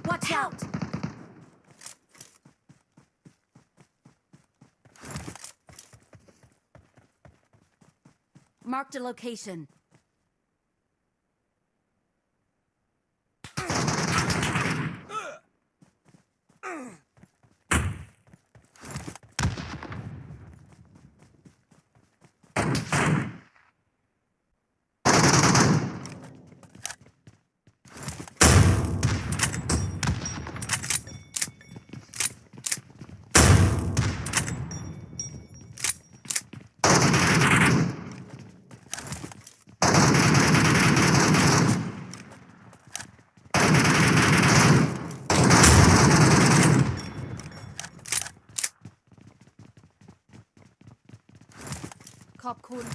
Watch out! Marked a location.ขอบคุณ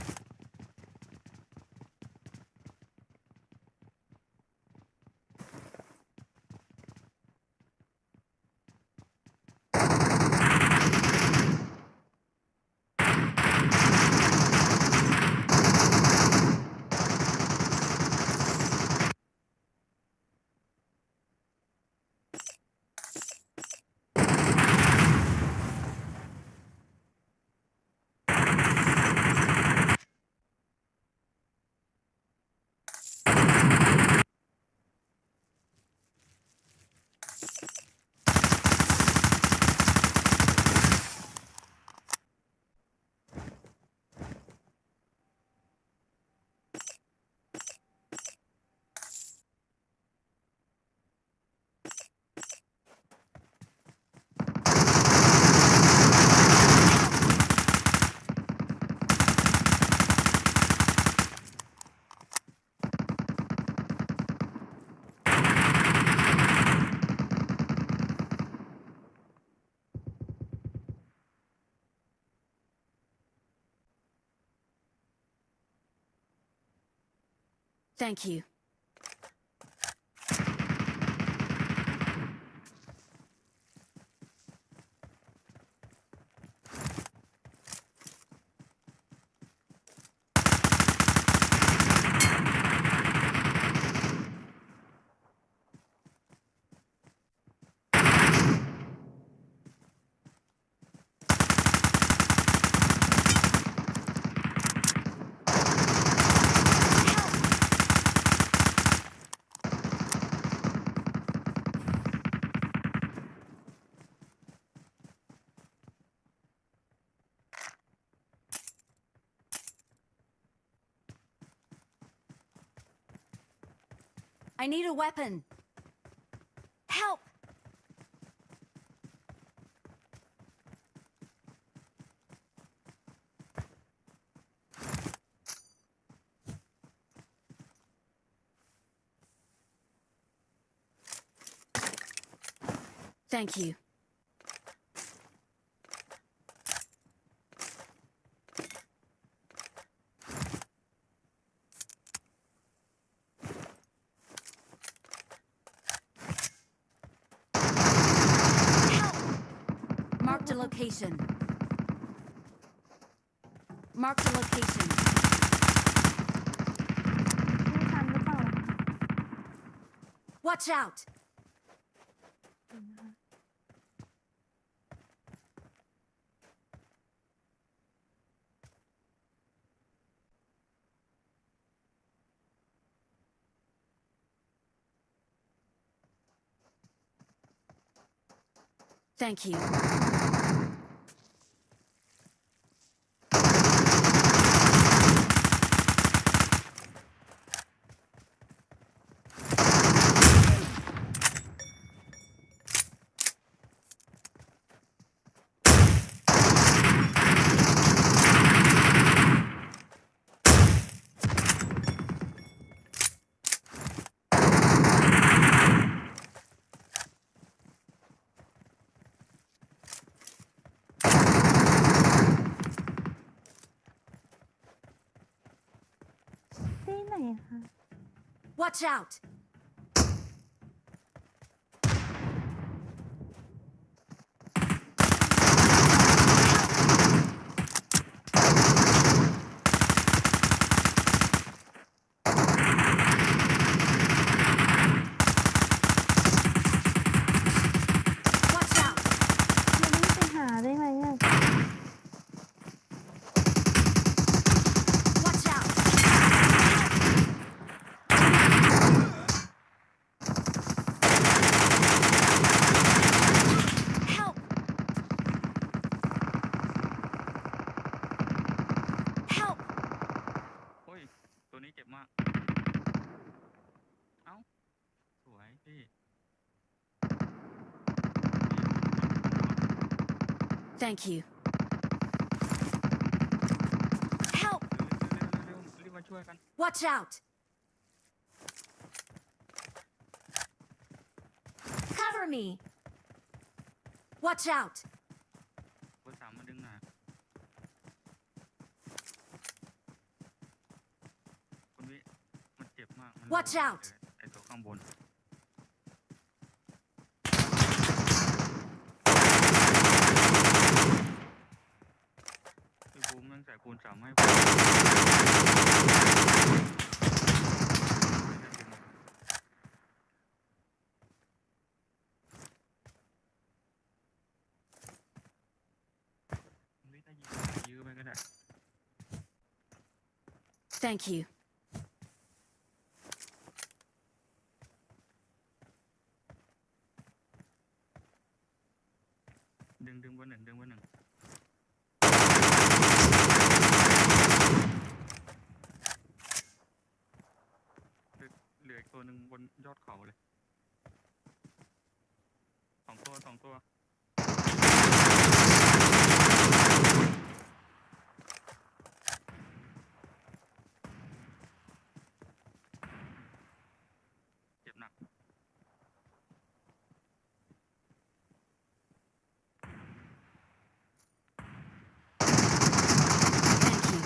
Thank you. I need a weapon. Help! Thank you. Marked a location. Marked a location. ไม่ทันหรือเปล่า Watch out! Thank you. Watch out! Watch out! มันไม่ไปหาได้ไงอ่ะ Watch out! Help! Help! โอ้ย ตัวนี้เจ็บมาก เอ้า สวยพี่ Thank you. Help! รีบมาช่วยกัน Watch out! Cover me! Watch out! เบอร์ 3มาดึงหน่อยคุณวิมันเจ็บมากมัน Watch out ไอตัวข้างบนพี่บูมยังใส่คูณ 3ให้ผมไม่ได้ยื้อไปก็ได้ Thank you. ดึงเบอร์ 1ดึงเบอร์ 1เหลืออีกตัวหนึ่งบนยอดเขาเลยสองตัว เจ็บหนัก Thank you.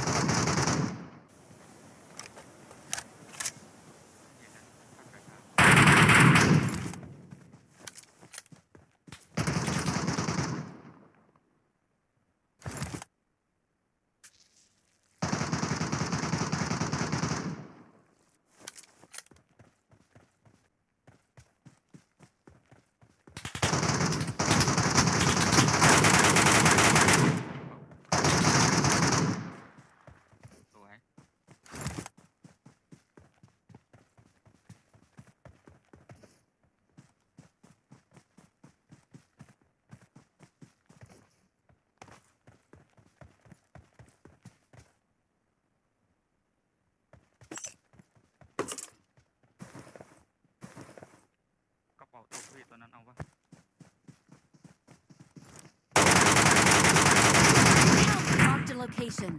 location.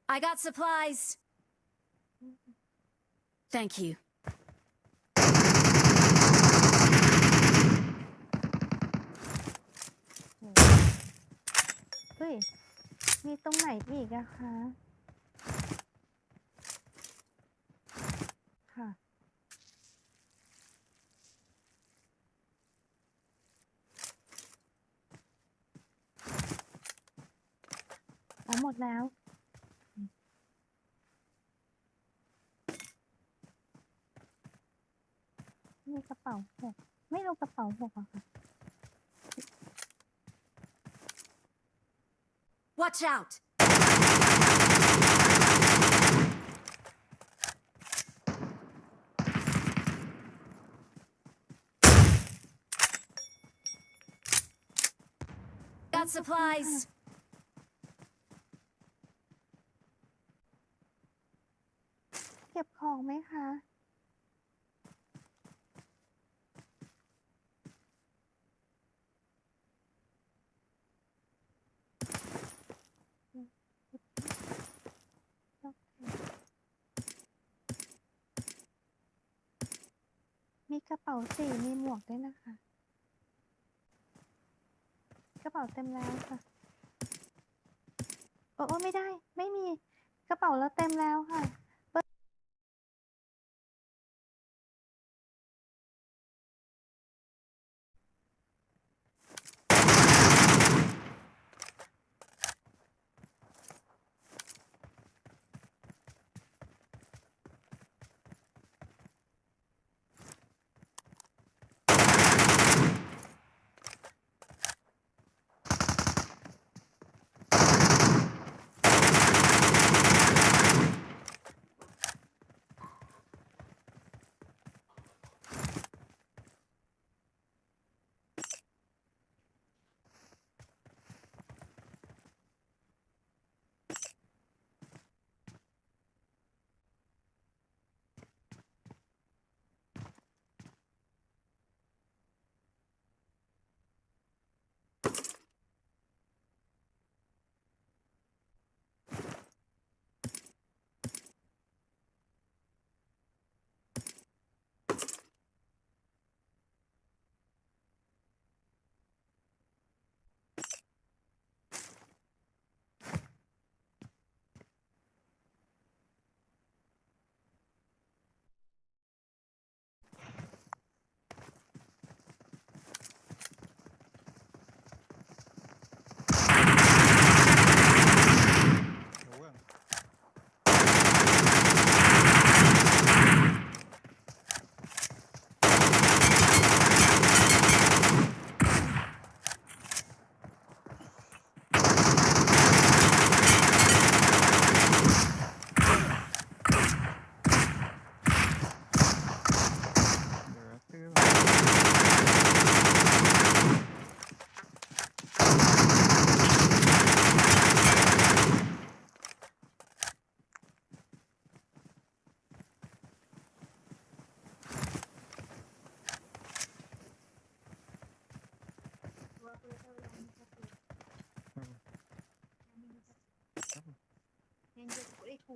I got supplies. Thank you. เฮ้ย มีตรงไหนอีกอะคะ ค่ะ อ๋อหมดแล้ว มีกระเป๋าหกไม่เอากระเป๋าหกอะค่ะ Watch out! Got supplies. เก็บของไหมคะ มีกระเป๋าสีมีหมวกด้วยนะคะ กระเป๋าเต็มแล้วค่ะ โอ้ไม่ได้ ไม่มี กระเป๋าเราเต็มแล้วค่ะ เ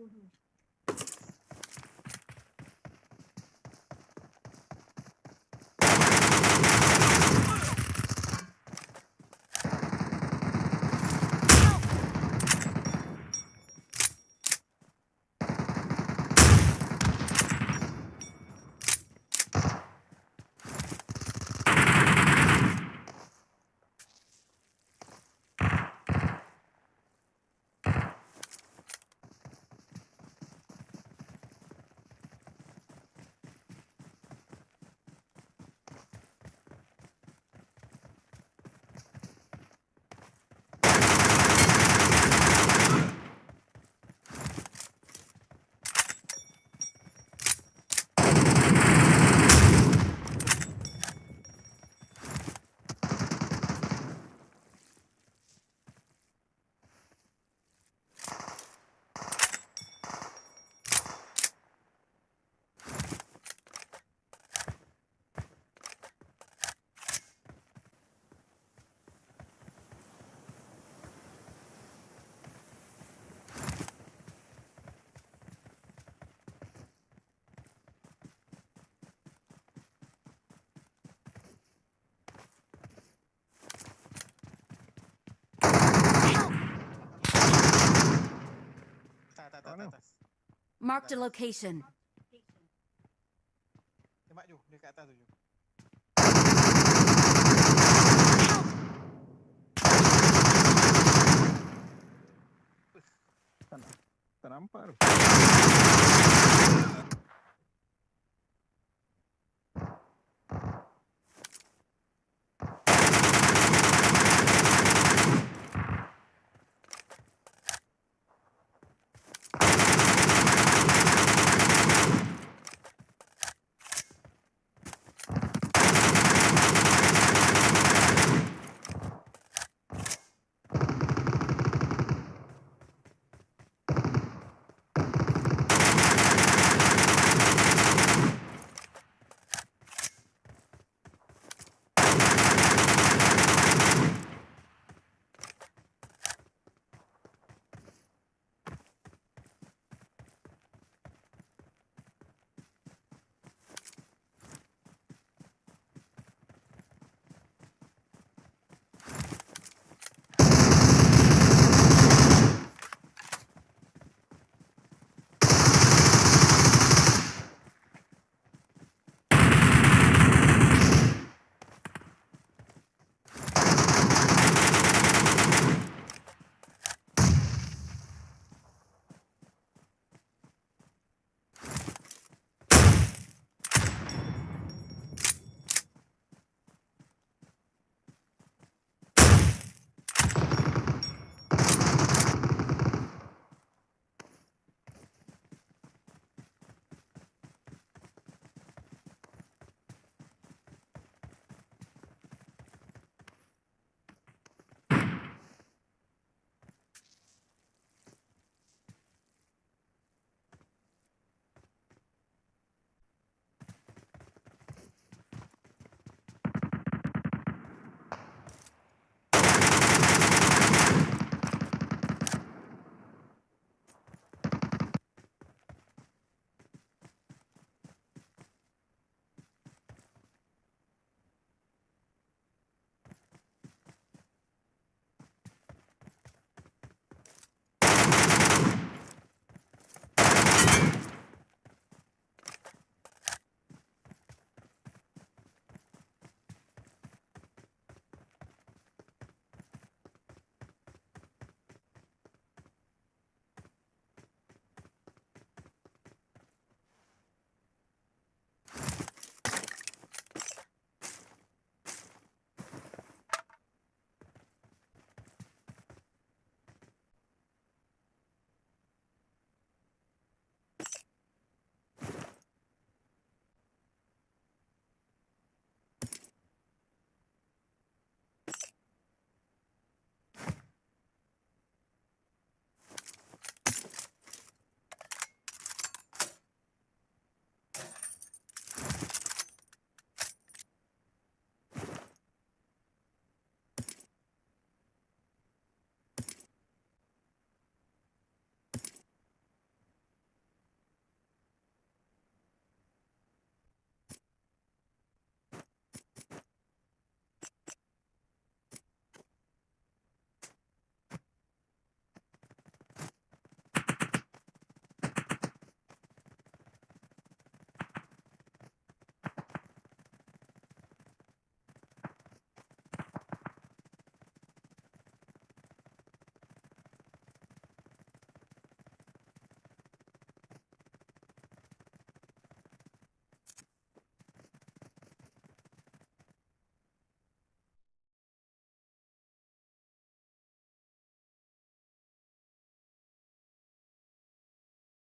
Marked a location. Tembak Ju, dia kat atas tu Ju. Tak nampak tu.